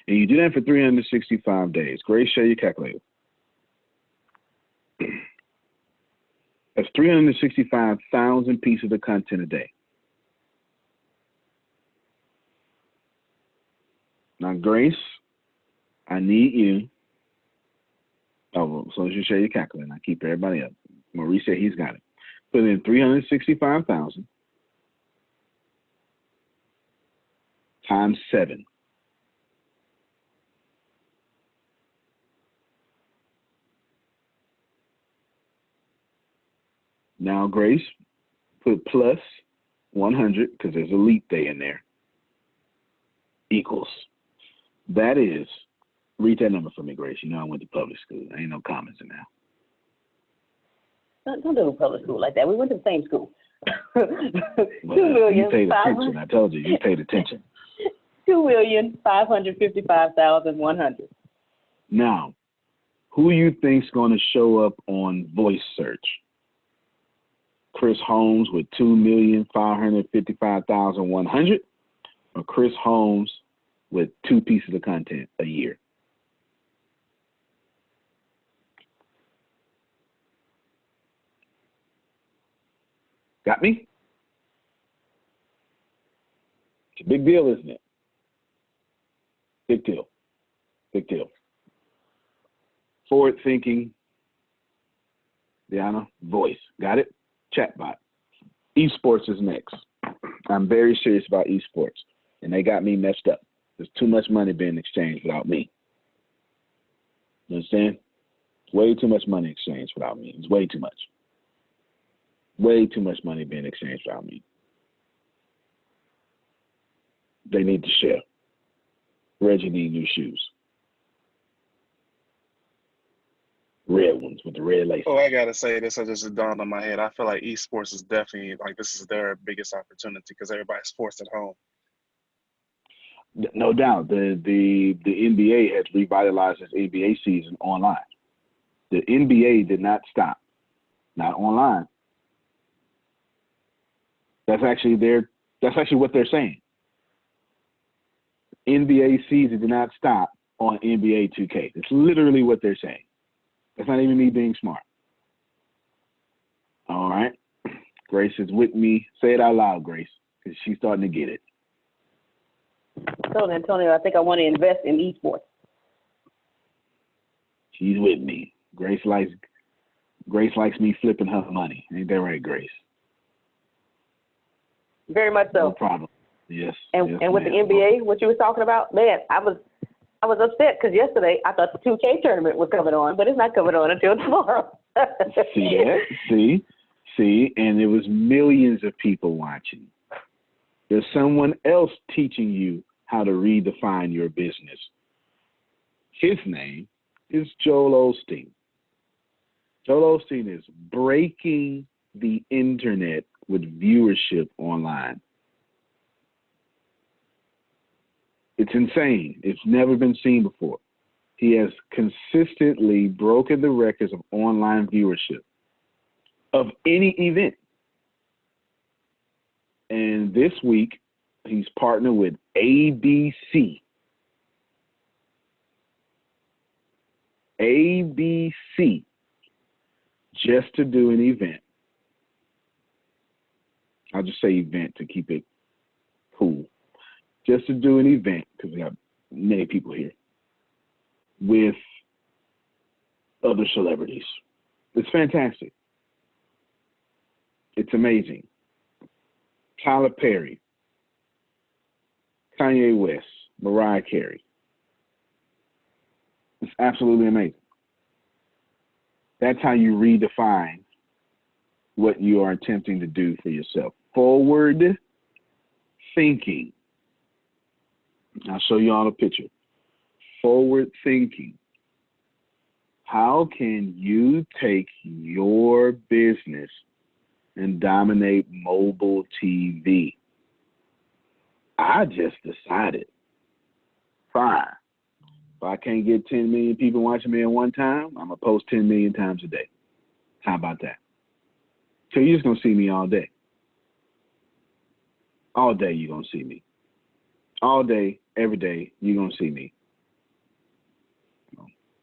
and you do that for 365 days, Grace, share your calculator. That's 365,000 pieces of content a day. Now, Grace, I need you. Oh, so as you share your calculator, I keep everybody up. Maurice said he's got it. Put in 365,000 times 7. Now, Grace, put plus 100, because there's a leap day in there, equals. That is, read that number for me, Grace. You know I went to public school. There ain't no comments in there. Don't do public school like that. We went to the same school. Well, you paid attention. I told you paid attention. 2,555,100. Now, who you think's going to show up on voice search? Chris Holmes with 2,555,100, or Chris Holmes with 2 pieces of content a year? Got me? It's a big deal, isn't it? Big deal. Big deal. Forward thinking, Deanna, voice. Got it? Chatbot. Esports is next. I'm very serious about esports, and they got me messed up. There's too much money being exchanged without me. You understand? Way too much money exchanged without me. It's way too much. Way too much money being exchanged without me. They need to share. Reggie need new shoes. Red ones with the red laces. Oh, I gotta say this. I just dawned on my head. I feel like esports is definitely like this is their biggest opportunity because everybody's forced at home. No doubt. The NBA has revitalized its NBA season online. The NBA did not stop. Not online. That's actually what they're saying. NBA season did not stop on NBA 2K. It's literally what they're saying. That's not even me being smart. All right. Grace is with me. Say it out loud, Grace, because she's starting to get it. I told Antonio, I think I want to invest in esports. She's with me. Grace likes me flipping her money. Ain't that right, Grace? Very much so. No problem. Yes. And yes, with ma'am. the NBA, what you were talking about, man, I was upset because yesterday I thought the 2K tournament was coming on, but it's not coming on until tomorrow. See that? See, and there was millions of people watching. There's someone else teaching you how to redefine your business. His name is Joel Osteen. Joel Osteen is breaking the internet with viewership online. It's insane. It's never been seen before. He has consistently broken the records of online viewership of any event. And this week, he's partnered with ABC. ABC, just to do an event. I'll just say event to keep it cool. Just to do an event, because we have many people here, with other celebrities. It's fantastic. It's amazing. Tyler Perry, Kanye West, Mariah Carey. It's absolutely amazing. That's how you redefine what you are attempting to do for yourself. Forward thinking. I'll show you all a picture. Forward thinking. How can you take your business and dominate mobile TV? I just decided, fine, if I can't get 10 million people watching me at one time, I'm going to post 10 million times a day. How about that? So you're just going to see me all day. All day you're going to see me. All day, every day, you're going to see me.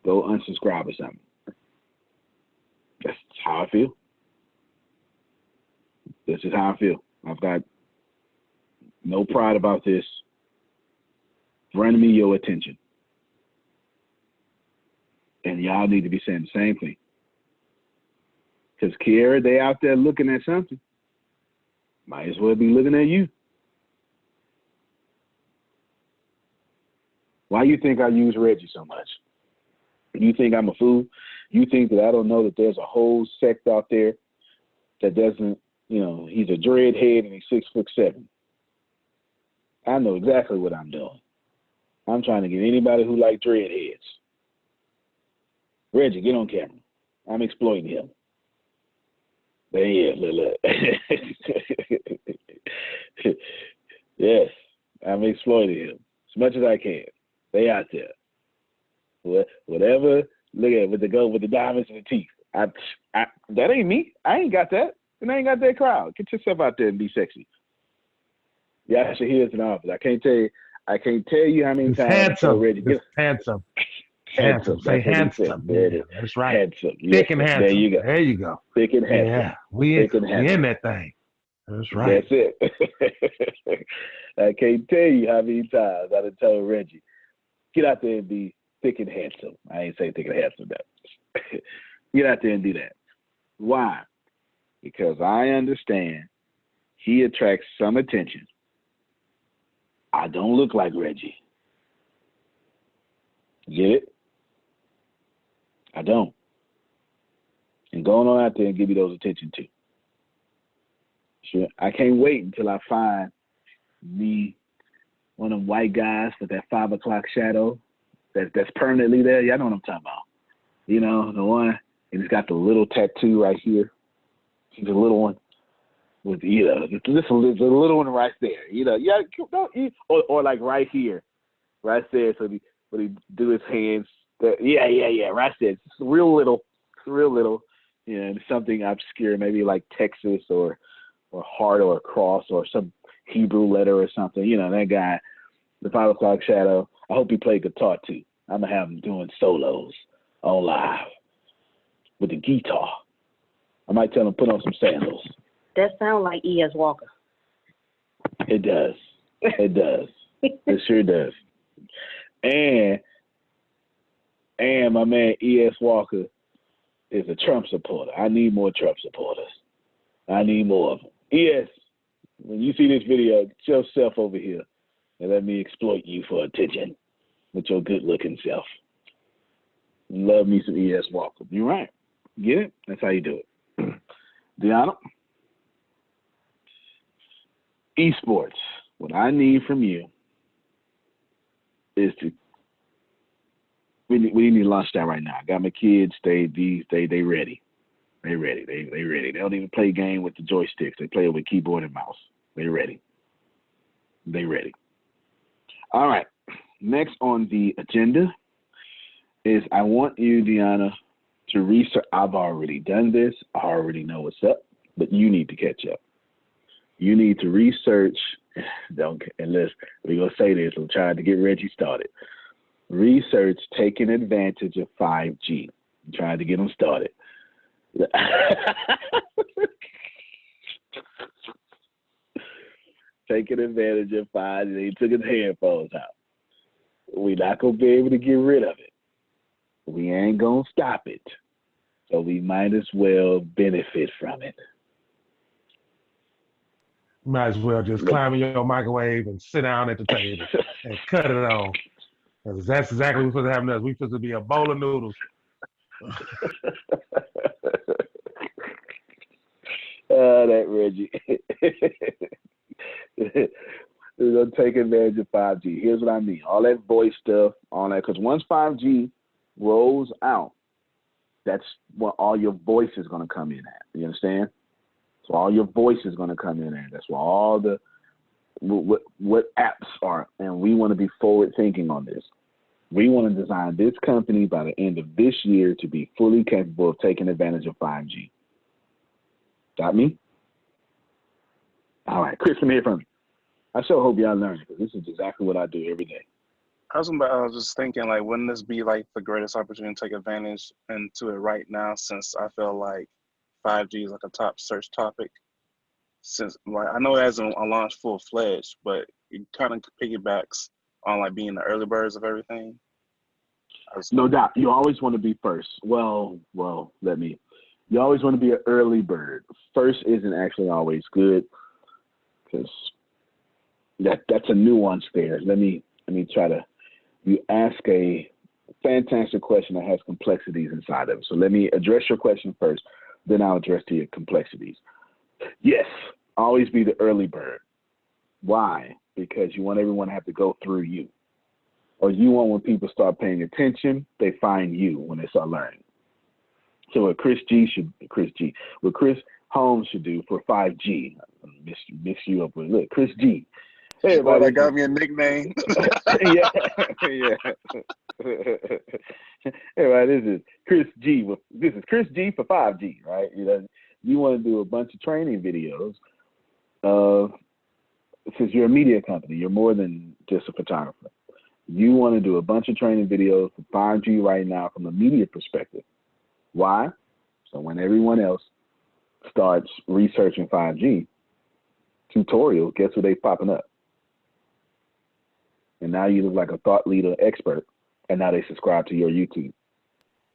Go unsubscribe or something. That's how I feel. This is how I feel. I've got no pride about this. Run me your attention. And y'all need to be saying the same thing. Because Kiara, they out there looking at something. Might as well be looking at you. Why you think I use Reggie so much? You think I'm a fool? You think that I don't know that there's a whole sect out there that doesn't, he's a dreadhead and he's 6'7". I know exactly what I'm doing. I'm trying to get anybody who like dreadheads. Reggie, get on camera. I'm exploiting him. But yeah, look. Yes, I'm exploiting him as much as I can. They out there. Whatever, look at it, with the diamonds and the teeth. That ain't me. I ain't got that. And I ain't got that crowd. Get yourself out there and be sexy. Yeah, I should hear it's an office. I can't tell you how many times handsome. already. It's handsome. Handsome. Say handsome. Yeah, that's right. Handsome. Thick and handsome. There you go. Thick and handsome. Yeah, we in that thing. That's right. That's it. I can't tell you how many times I done told Reggie, get out there and be thick and handsome. I ain't saying thick and handsome, though. Get out there and do that. Why? Because I understand he attracts some attention. I don't look like Reggie. Get it? I don't. And going on out there and give you those attention too. Sure. I can't wait until I find me one of them white guys with that 5 o'clock shadow that's permanently there. Y'all know what I'm talking about. The one, and it's got the little tattoo right here. The little one with this the little one right there. Or like right here, right there. So when he do his hands, right there. It's real little. And something obscure, maybe like Texas or heart or a cross or some Hebrew letter or something. That guy, the 5 o'clock shadow. I hope he played guitar too. I'm gonna have him doing solos on live with the guitar. I might tell him put on some sandals. That sounds like E.S. Walker. It does. It does. It sure does. And my man E.S. Walker is a Trump supporter. I need more Trump supporters. I need more of them. E.S., when you see this video, get yourself over here and let me exploit you for attention with your good-looking self. Love me some E.S. Walker. You're right. Get it? That's how you do it. Deanna? Esports. What I need from you is to we need to launch that right now. I got my kids. They ready. They ready. They ready. They don't even play game with the joysticks. They play it with keyboard and mouse. They ready. They ready. All right. Next on the agenda is I want you, Deanna, to research. I've already done this. I already know what's up, but you need to catch up. You need to research. Unless we're going to say this, I'm trying to get Reggie started. Research taking advantage of 5G. I'm trying to get them started. Taking advantage of 5G. He took his headphones out. We're not going to be able to get rid of it. We ain't going to stop it. So we might as well benefit from it. Might as well just climb in your microwave and sit down at the table and cut it on. Because that's exactly what's supposed to happen to us. We're supposed to be a bowl of noodles. That Reggie. We're going to take advantage of 5G. Here's what I mean. All that voice stuff, all that. Because once 5G rolls out, that's what all your voice is going to come in at. You understand? So all your voice is going to come in there. That's where all the what apps are. And we want to be forward thinking on this. We want to design this company by the end of this year to be fully capable of taking advantage of 5G. Got me? All right, Chris, let me hear from you. I sure hope y'all learn because this is exactly what I do every day. I was just thinking, like, wouldn't this be like the greatest opportunity to take advantage into it right now, since I feel like 5G is like a top search topic. Since like I know it hasn't launched full fledged, but it kind of piggybacks on like being the early birds of everything. No doubt, you always want to be first. You always want to be an early bird. First isn't actually always good because that's a nuance there. Let me try to. You ask a fantastic question that has complexities inside of it. So let me address your question first, then I'll address to your complexities. Yes, always be the early bird. Why? Because you want everyone to have to go through you. Or you want when people start paying attention, they find you when they start learning. So what Chris Holmes should do for 5G, mix you up with, look, Chris G. Hey, everybody, that got me a nickname. Yeah. Hey, right, this is Chris G. This is Chris G for 5G, right? You want to do a bunch of training videos. Since you're a media company, you're more than just a photographer. You want to do a bunch of training videos for 5G right now from a media perspective. Why? So when everyone else starts researching 5G tutorial, guess what they popping up? And now you look like a thought leader expert, and now they subscribe to your YouTube.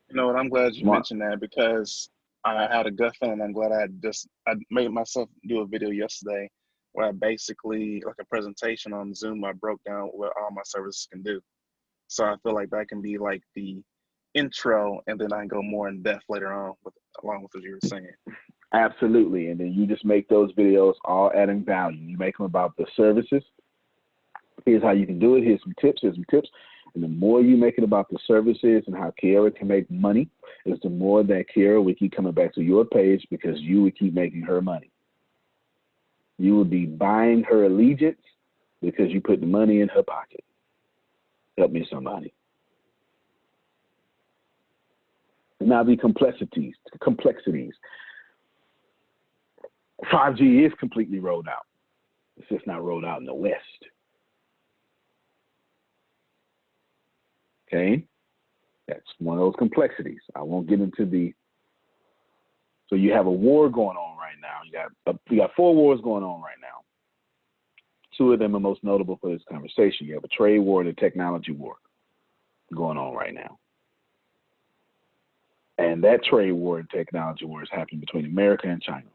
You know what? I'm glad you mentioned that because I had a gut feeling. I'm glad I made myself do a video yesterday where I basically, like a presentation on Zoom, I broke down what all my services can do. So I feel like that can be like the intro, and then I can go more in depth later on along with what you were saying. Absolutely. And then you just make those videos all adding value. You make them about the services. Here's how you can do it. Here's some tips. And the more you make it about the services and how Kiara can make money, is the more that Kiara will keep coming back to your page because you would keep making her money. You would be buying her allegiance because you put the money in her pocket. Help me, somebody. Now the complexities. 5G is completely rolled out. It's just not rolled out in the West. Okay, that's one of those complexities. I won't get into the. So you have a war going on right now. You got 4 wars going on right now. 2 of them are most notable for this conversation. You have a trade war and a technology war going on right now. And that trade war and technology war is happening between America and China.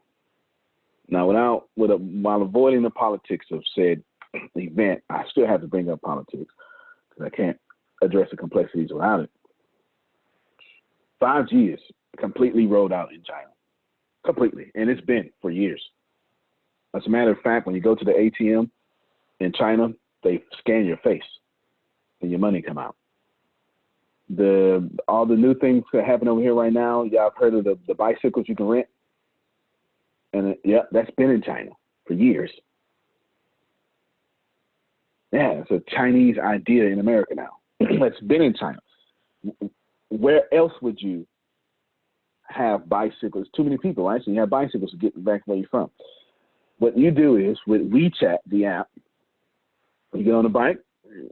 Now, while avoiding the politics of said event, I still have to bring up politics because I can't address the complexities without it. 5G is completely rolled out in China. Completely. And it's been for years. As a matter of fact, when you go to the ATM in China, they scan your face and your money come out. All the new things that happen over here right now, y'all have heard of the bicycles you can rent? And that's been in China for years. Yeah, it's a Chinese idea in America now. It's been in China. Where else would you have bicycles? Too many people, right? So you have bicycles to get back where you're from. What you do is with WeChat, the app, you get on the bike,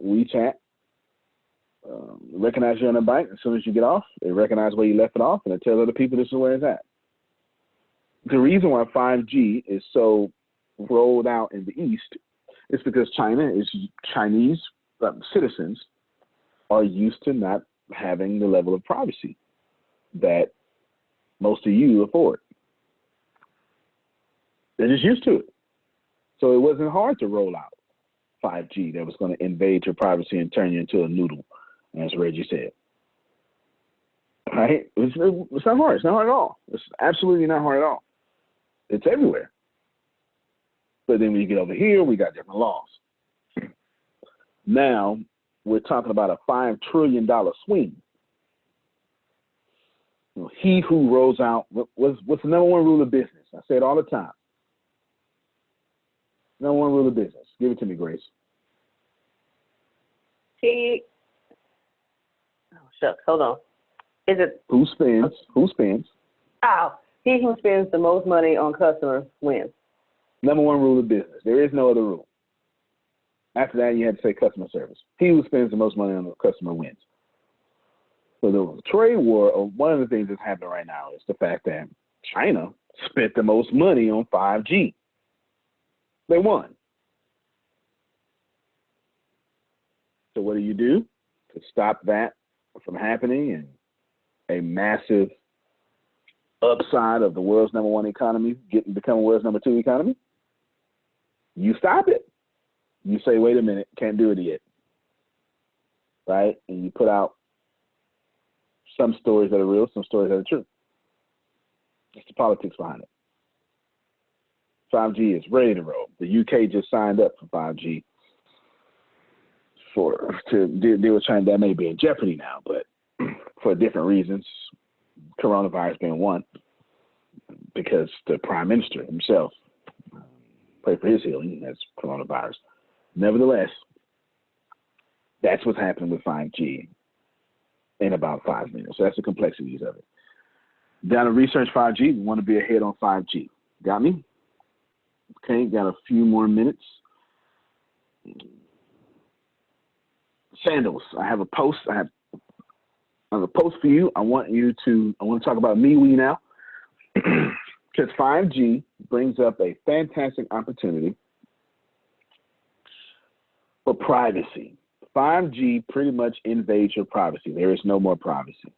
WeChat, recognize you're on the bike. As soon as you get off, they recognize where you left it off, and it tells other people this is where it's at. The reason why 5G is so rolled out in the East is because Chinese citizens are used to not having the level of privacy that most of you afford. They're just used to it. So it wasn't hard to roll out 5G that was going to invade your privacy and turn you into a noodle, as Reggie said. Right? It's not hard. It's not hard at all. It's absolutely not hard at all. It's everywhere. But then when you get over here, we got different laws. Now, we're talking about a $5 trillion swing. He who rolls out, what's the number one rule of business? I say it all the time. Number one rule of business. Give it to me, Grace. Shucks, hold on. Is it who spends? Oh, he who spends the most money on customers wins. Number one rule of business. There is no other rule. After that, you had to say customer service. He who spends the most money on the customer wins. So the trade war, one of the things that's happening right now is the fact that China spent the most money on 5G. They won. So what do you do to stop that from happening and a massive upside of the world's number one economy become world's number 2 economy? You stop it. You say, wait a minute, can't do it yet. Right? And you put out some stories that are real, some stories that are true. That's the politics behind it. 5G is ready to roll. The UK just signed up for 5G to deal with China. That may be in jeopardy now, but for different reasons, coronavirus being one, because the prime minister himself prayed for his healing as coronavirus. Nevertheless, that's what's happening with 5G in about 5 minutes. So that's the complexities of it. Down to research 5G, we want to be ahead on 5G. Got me? Okay, got a few more minutes. Sandals. I have a post. I have a post for you. I want to talk about MeWe now, because 5G brings up a fantastic opportunity for privacy. 5G pretty much invades your privacy. There is no more privacy.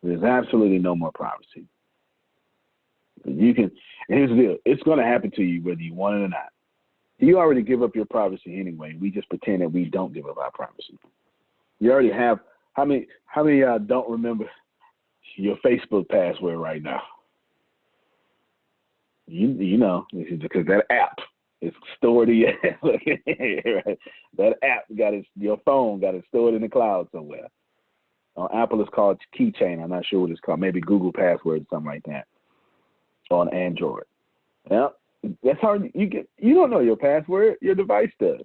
There's absolutely no more privacy. You can, and here's the deal, it's going to happen to you whether you want it or not. You already give up your privacy anyway. We just pretend that we don't give up our privacy. You already have, how many don't remember your Facebook password right now? You know, because that app is stored in your right? That app your phone got it stored in the cloud somewhere. On Apple it's called Keychain. I'm not sure what it's called. Maybe Google Password or something like that. On Android. Yeah, that's hard. You don't know your password. Your device does.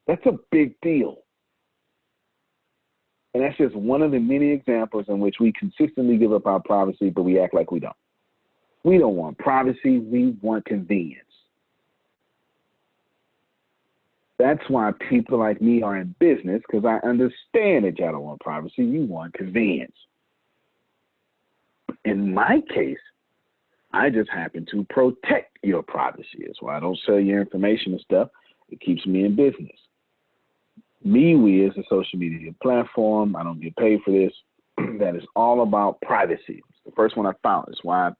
That's a big deal. And that's just one of the many examples in which we consistently give up our privacy, but we act like we don't. We don't want privacy. We want convenience. That's why people like me are in business, because I understand that y'all don't want privacy. You want convenience. In my case, I just happen to protect your privacy. That's why I don't sell your information and stuff. It keeps me in business. MeWe is a social media platform. I don't get paid for this. That is all about privacy. It's the first one I found. That's why I've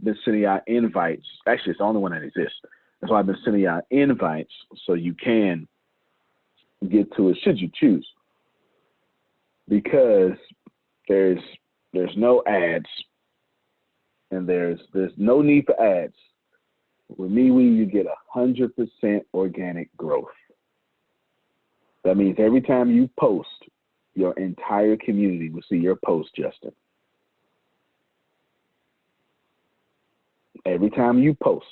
been sending out invites. Actually, it's the only one that exists. That's why I've been sending out invites so you can get to it should you choose. Because there's no ads and there's no need for ads. With MeWe, you get 100% organic growth. That means every time you post, your entire community will see your post, Justin. Every time you post,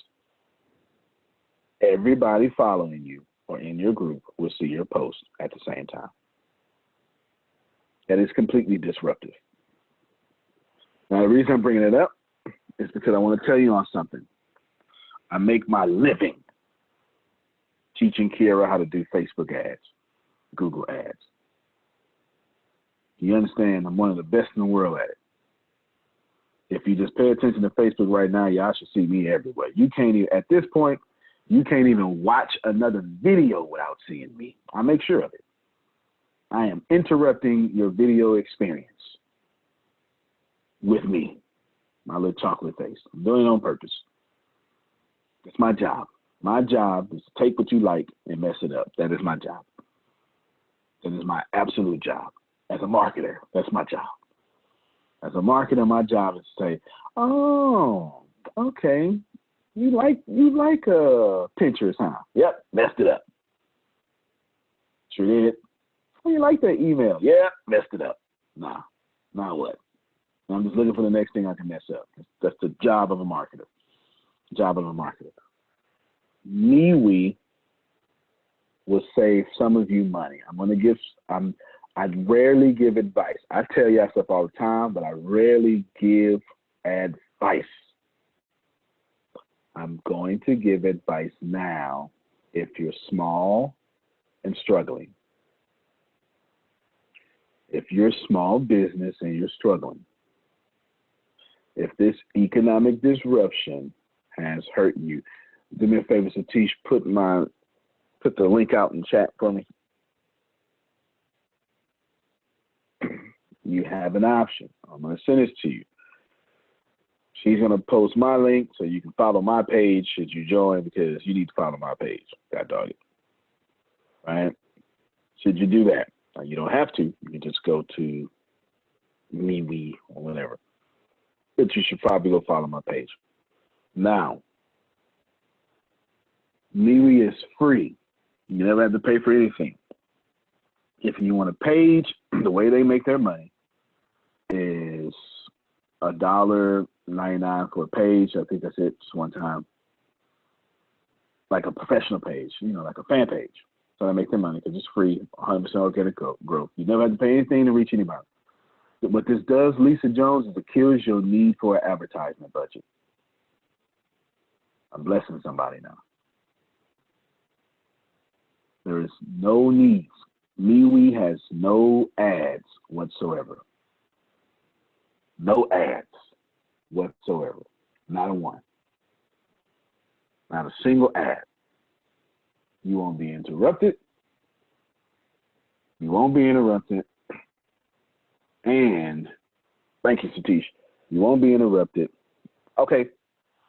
everybody following you or in your group will see your post at the same time. That is completely disruptive. Now, the reason I'm bringing it up is because I want to tell you on something. I make my living teaching Kiara how to do Facebook ads, Google ads. You understand? I'm one of the best in the world at it. If you just pay attention to Facebook right now, y'all should see me everywhere. You can't even, at this point, you can't even watch another video without seeing me. I make sure of it. I am interrupting your video experience with me, my little chocolate face. I'm doing it on purpose. It's my job. My job is to take what you like and mess it up. That is my job. That is my absolute job. As a marketer, that's my job. As a marketer, my job is to say, oh, okay, you like Pinterest, huh? Yep, messed it up. Sure did. Oh, you like that email? Yeah, messed it up. Nah, now what? I'm just looking for the next thing I can mess up. That's the job of a marketer. Job of a marketer. MeWe will save some of you money. I rarely give advice. I tell y'all stuff all the time, but I rarely give advice. I'm going to give advice now if you're small and struggling. If you're a small business and you're struggling, if this economic disruption has hurt you, do me a favor, Satish, put the link out in chat for me. You have an option. I'm going to send this to you. She's going to post my link so you can follow my page should you join, because you need to follow my page. God dog it. Right? Should you do that? Now, you don't have to. You can just go to MeWe or whatever. But you should probably go follow my page. Now, MeWe is free. You never have to pay for anything. If you want a page, the way they make their money is $1.99 for a page. I think that's it, just one time. Like a professional page, like a fan page. So they make their money because it's free, 100% organic growth. You never have to pay anything to reach anybody. What this does, Lisa Jones, is it kills your need for an advertisement budget. I'm blessing somebody now. There is no needs. MeWe has no ads whatsoever. No ads whatsoever. Not a one. Not a single ad. You won't be interrupted. You won't be interrupted. And thank you, Satish. You won't be interrupted. Okay,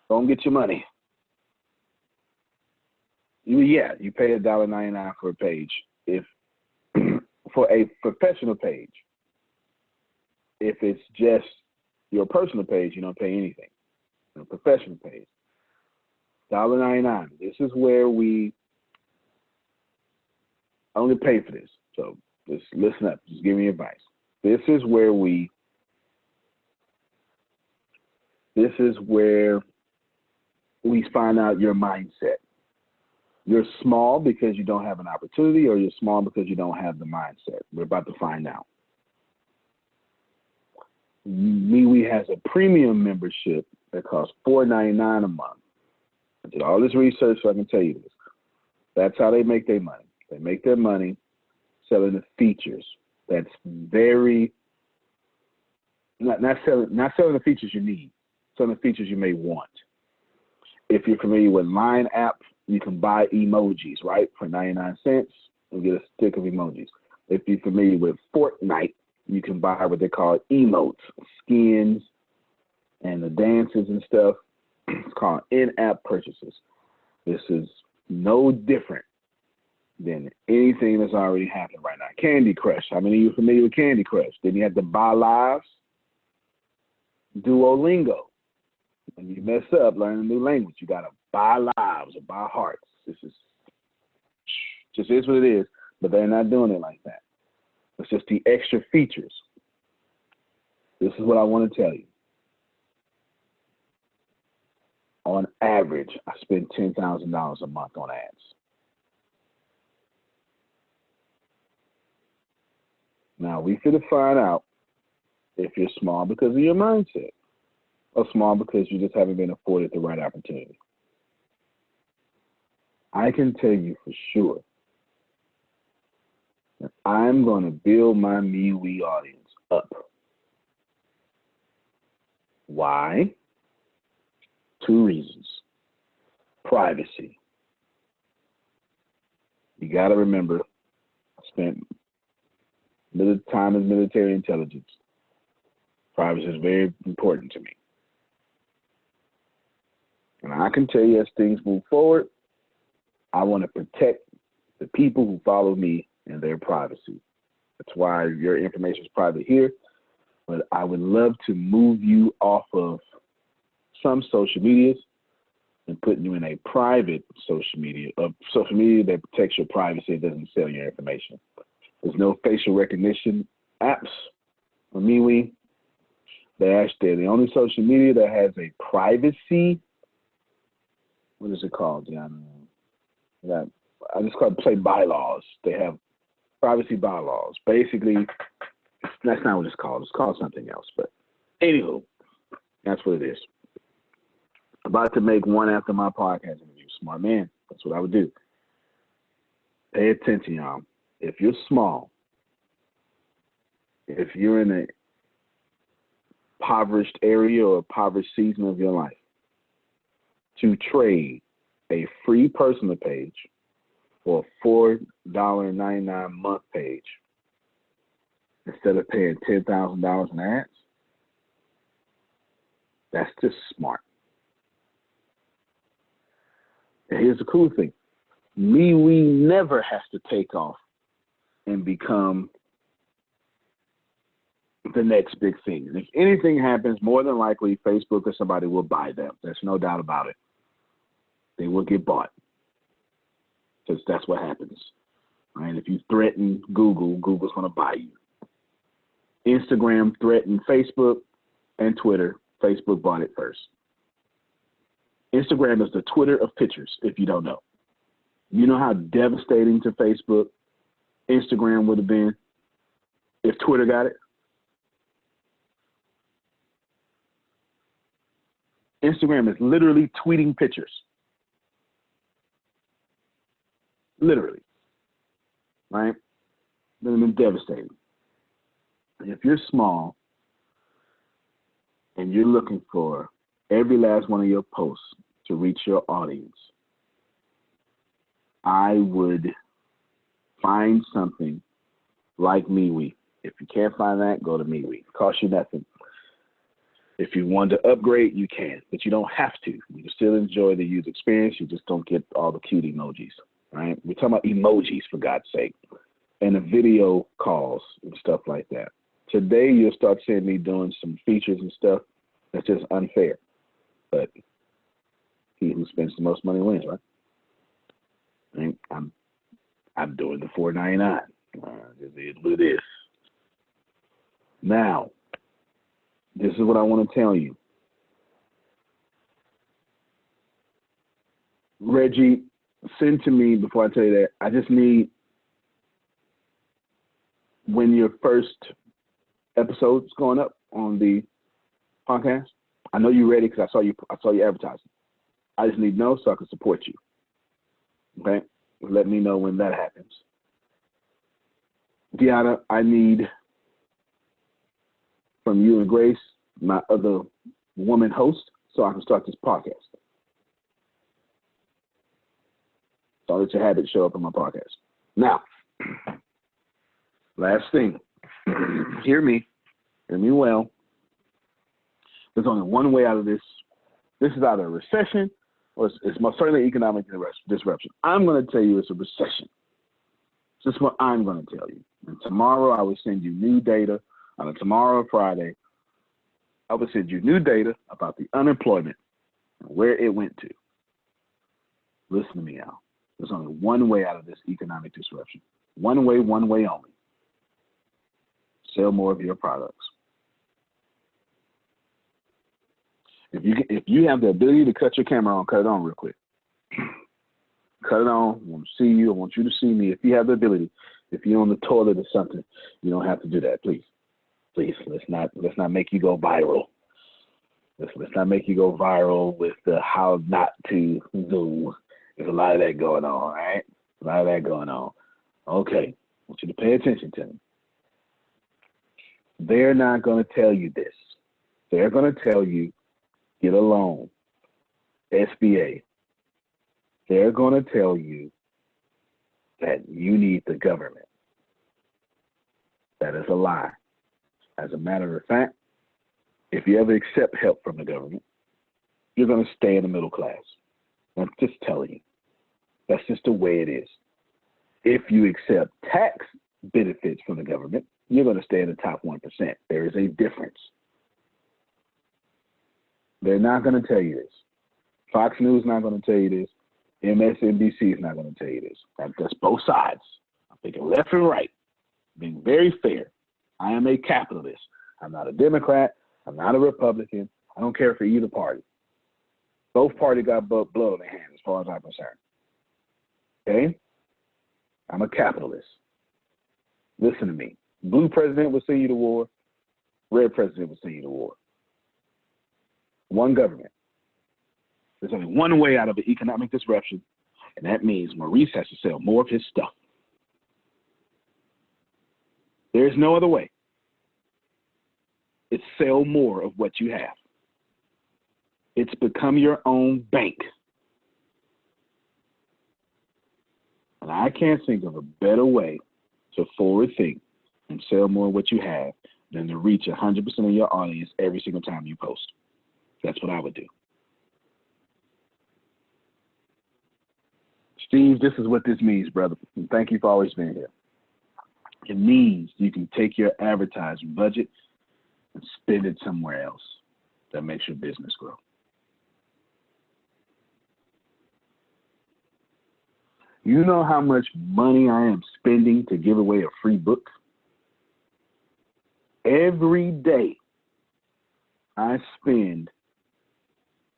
go and get your money. You pay $1.99 for a page. If for a professional page, if it's just your personal page, you don't pay anything. A professional page, $1.99. This is where we only pay for this. So just listen up. Just give me advice. This is where we find out your mindset. You're small because you don't have an opportunity, or you're small because you don't have the mindset. We're about to find out. MeWe has a premium membership that costs $4.99 a month. I did all this research so I can tell you this. That's how they make their money. They make their money selling the features. That's very not selling the features you need, selling the features you may want. If you're familiar with Line app, you can buy emojis, right? For 99 cents, you'll get a stick of emojis. If you're familiar with Fortnite, you can buy what they call emotes, skins, and the dances and stuff. It's called in-app purchases. This is no different than anything that's already happening right now. Candy Crush. How many of you are familiar with Candy Crush? Then you have to buy lives. Duolingo. When you mess up, learn a new language, you got to buy lives or buy hearts. This is just is what it is, but they're not doing it like that. It's just the extra features. This is what I want to tell you. On average, I spend $10,000 a month on ads. Now, we could find out if you're small because of your mindset, or small because you just haven't been afforded the right opportunity. I can tell you for sure that I'm going to build my MeWe audience up. Why? 2 reasons. Privacy. You got to remember, I spent time as military intelligence. Privacy is very important to me. And I can tell you as things move forward, I want to protect the people who follow me and their privacy. That's why your information is private here. But I would love to move you off of some social medias and putting you in a private social media that protects your privacy and doesn't sell your information. There's no facial recognition apps on MeWe. They're the only social media that has a privacy. What is it called, Deanna? I just call it play bylaws. They have privacy bylaws. Basically, that's not what it's called. It's called something else. But anywho, that's what it is. About to make one after my podcast interview. Smart man. That's what I would do. Pay attention, y'all. If you're small, if you're in a impoverished area or impoverished season of your life, to trade a free personal page for a $4.99 month page instead of paying $10,000 in ads, that's just smart. And here's the cool thing. MeWe never has to take off and become the next big thing. And if anything happens, more than likely Facebook or somebody will buy them. There's no doubt about it. They will get bought because that's what happens. Right? If you threaten Google, Google's going to buy you. Instagram threatened Facebook and Twitter. Facebook bought it first. Instagram is the Twitter of pictures, if you don't know. You know how devastating to Facebook Instagram would have been if Twitter got it? Instagram is literally tweeting pictures. Literally. Right? That would have been devastating. If you're small and you're looking for every last one of your posts to reach your audience, I would find something like MeWe. If you can't find that, go to MeWe. It costs you nothing. If you want to upgrade, you can, but you don't have to. You can still enjoy the user experience. You just don't get all the cute emojis, right? We're talking about emojis, for God's sake, and the video calls and stuff like that. Today, you'll start seeing me doing some features and stuff that's just unfair. But he who spends the most money wins, right? And I'm doing the $4.99. It is what it is. Now, this is what I want to tell you. Reggie, send to me before I tell you that. I just need, when your first episode's going up on the podcast, I know you're ready because I saw you advertising. I just need to know so I can support you. Okay? Let me know when that happens. Deanna, I need from you and Grace, my other woman host, so I can start this podcast. So I'll let your habits show up in my podcast. Now, last thing, hear me well. There's only one way out of this. This is either a recession or it's most certainly economic disruption. I'm going to tell you it's a recession. This is what I'm going to tell you. And tomorrow I will send you new data. On tomorrow or Friday, I will send you new data about the unemployment and where it went to. Listen to me, Al. There's only one way out of this economic disruption. One way only. Sell more of your products. If you have the ability to cut your camera on, cut it on real quick. Cut it on. I want to see you. I want you to see me. If you have the ability, if you're on the toilet or something, you don't have to do that. Please, let's not make you go viral. Let's not make you go viral with the how not to do. There's a lot of that going on, right? A lot of that going on. Okay, I want you to pay attention to me. They're not going to tell you this. They're going to tell you, get a loan, SBA. They're going to tell you that you need the government. That is a lie. As a matter of fact, if you ever accept help from the government, you're going to stay in the middle class. I'm just telling you. That's just the way it is. If you accept tax benefits from the government, you're going to stay in the top 1%. There is a difference. They're not going to tell you this. Fox News is not going to tell you this. MSNBC is not going to tell you this. That's both sides. I'm thinking left and right, being very fair. I am a capitalist. I'm not a Democrat. I'm not a Republican. I don't care for either party. Both parties got blood on their hands as far as I'm concerned. Okay? I'm a capitalist. Listen to me. Blue president will send you to war. Red president will send you to war. One government. There's only one way out of the economic disruption, and that means Maurice has to sell more of his stuff. There's no other way. It's sell more of what you have. It's become your own bank. And I can't think of a better way to forward think and sell more of what you have than to reach 100% of your audience every single time you post. That's what I would do. Steve, this is what this means, brother. And thank you for always being here. It means you can take your advertising budget and spend it somewhere else that makes your business grow. You know how much money I am spending to give away a free book? Every day I spend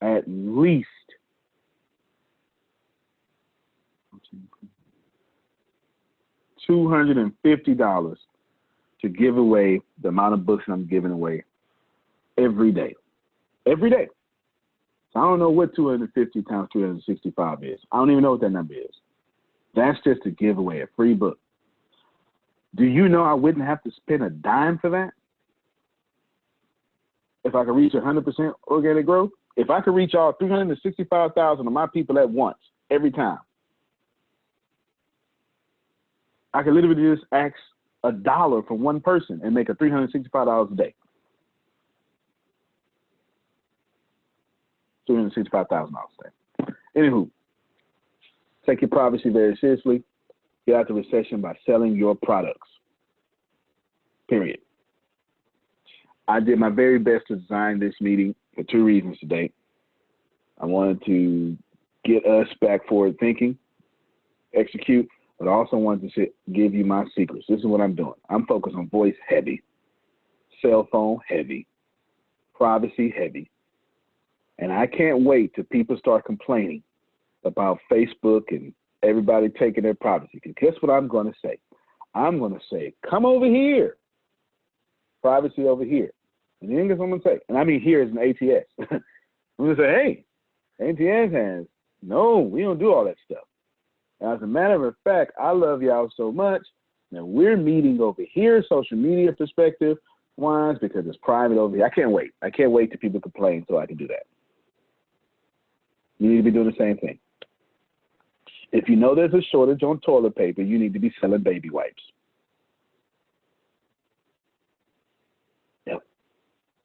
at least $250 to give away the amount of books I'm giving away every day. Every day. So I don't know what 250 times 365 is. I don't even know what that number is. That's just to give away a free book. Do you know I wouldn't have to spend a dime for that? If I could reach 100% organic growth, if I could reach all 365,000 of my people at once, every time, I could literally just ask $1 from one person and make a $365 a day. $365,000 a day. Anywho, take your privacy very seriously. Get out the recession by selling your products. Period. I did my very best to design this meeting for two reasons today. I wanted to get us back forward thinking, execute, but I also wanted to give you my secrets. This is what I'm doing. I'm focused on voice heavy, cell phone heavy, privacy heavy. And I can't wait till people start complaining about Facebook and everybody taking their privacy. Because guess what I'm going to say? I'm going to say, come over here. Privacy over here. And then guess what I'm going to say? And I mean here is an ATS. I'm going to say, hey, ATS has, no, we don't do all that stuff. As a matter of fact, I love y'all so much that we're meeting over here, social media perspective wise, because it's private over here. I can't wait. I can't wait till people complain so I can do that. You need to be doing the same thing. If you know there's a shortage on toilet paper, you need to be selling baby wipes. Yep.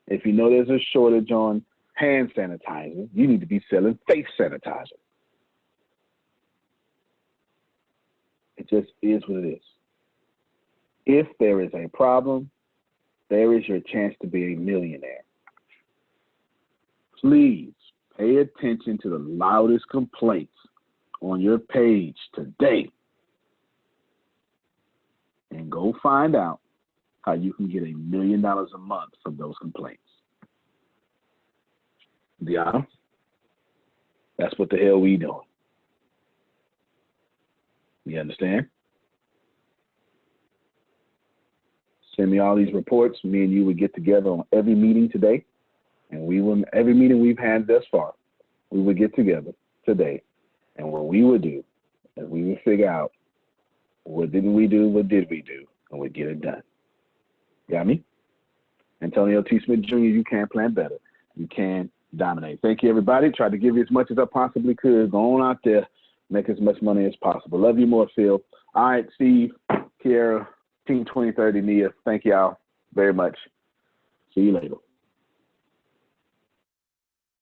If you know there's a shortage on hand sanitizer, you need to be selling face sanitizer. It just is what it is. If there is a problem, there is your chance to be a millionaire. Please pay attention to the loudest complaints on your page today and go find out how you can get $1 million a month from those complaints. Deanna, that's what the hell we doing. You understand? Send me all these reports. Me and you would get together on every meeting today. And we will, every meeting we've had thus far, we would get together today. And what we would do is we would figure out what didn't we do, what did we do, and we'd get it done. Got me? Antonio T. Smith Jr., you can plan better. You can dominate. Thank you, everybody. Tried to give you as much as I possibly could. Go on out there, make as much money as possible. Love you more, Phil. All right, Steve, Kiara, Team 2030, Nia. Thank y'all very much. See you later.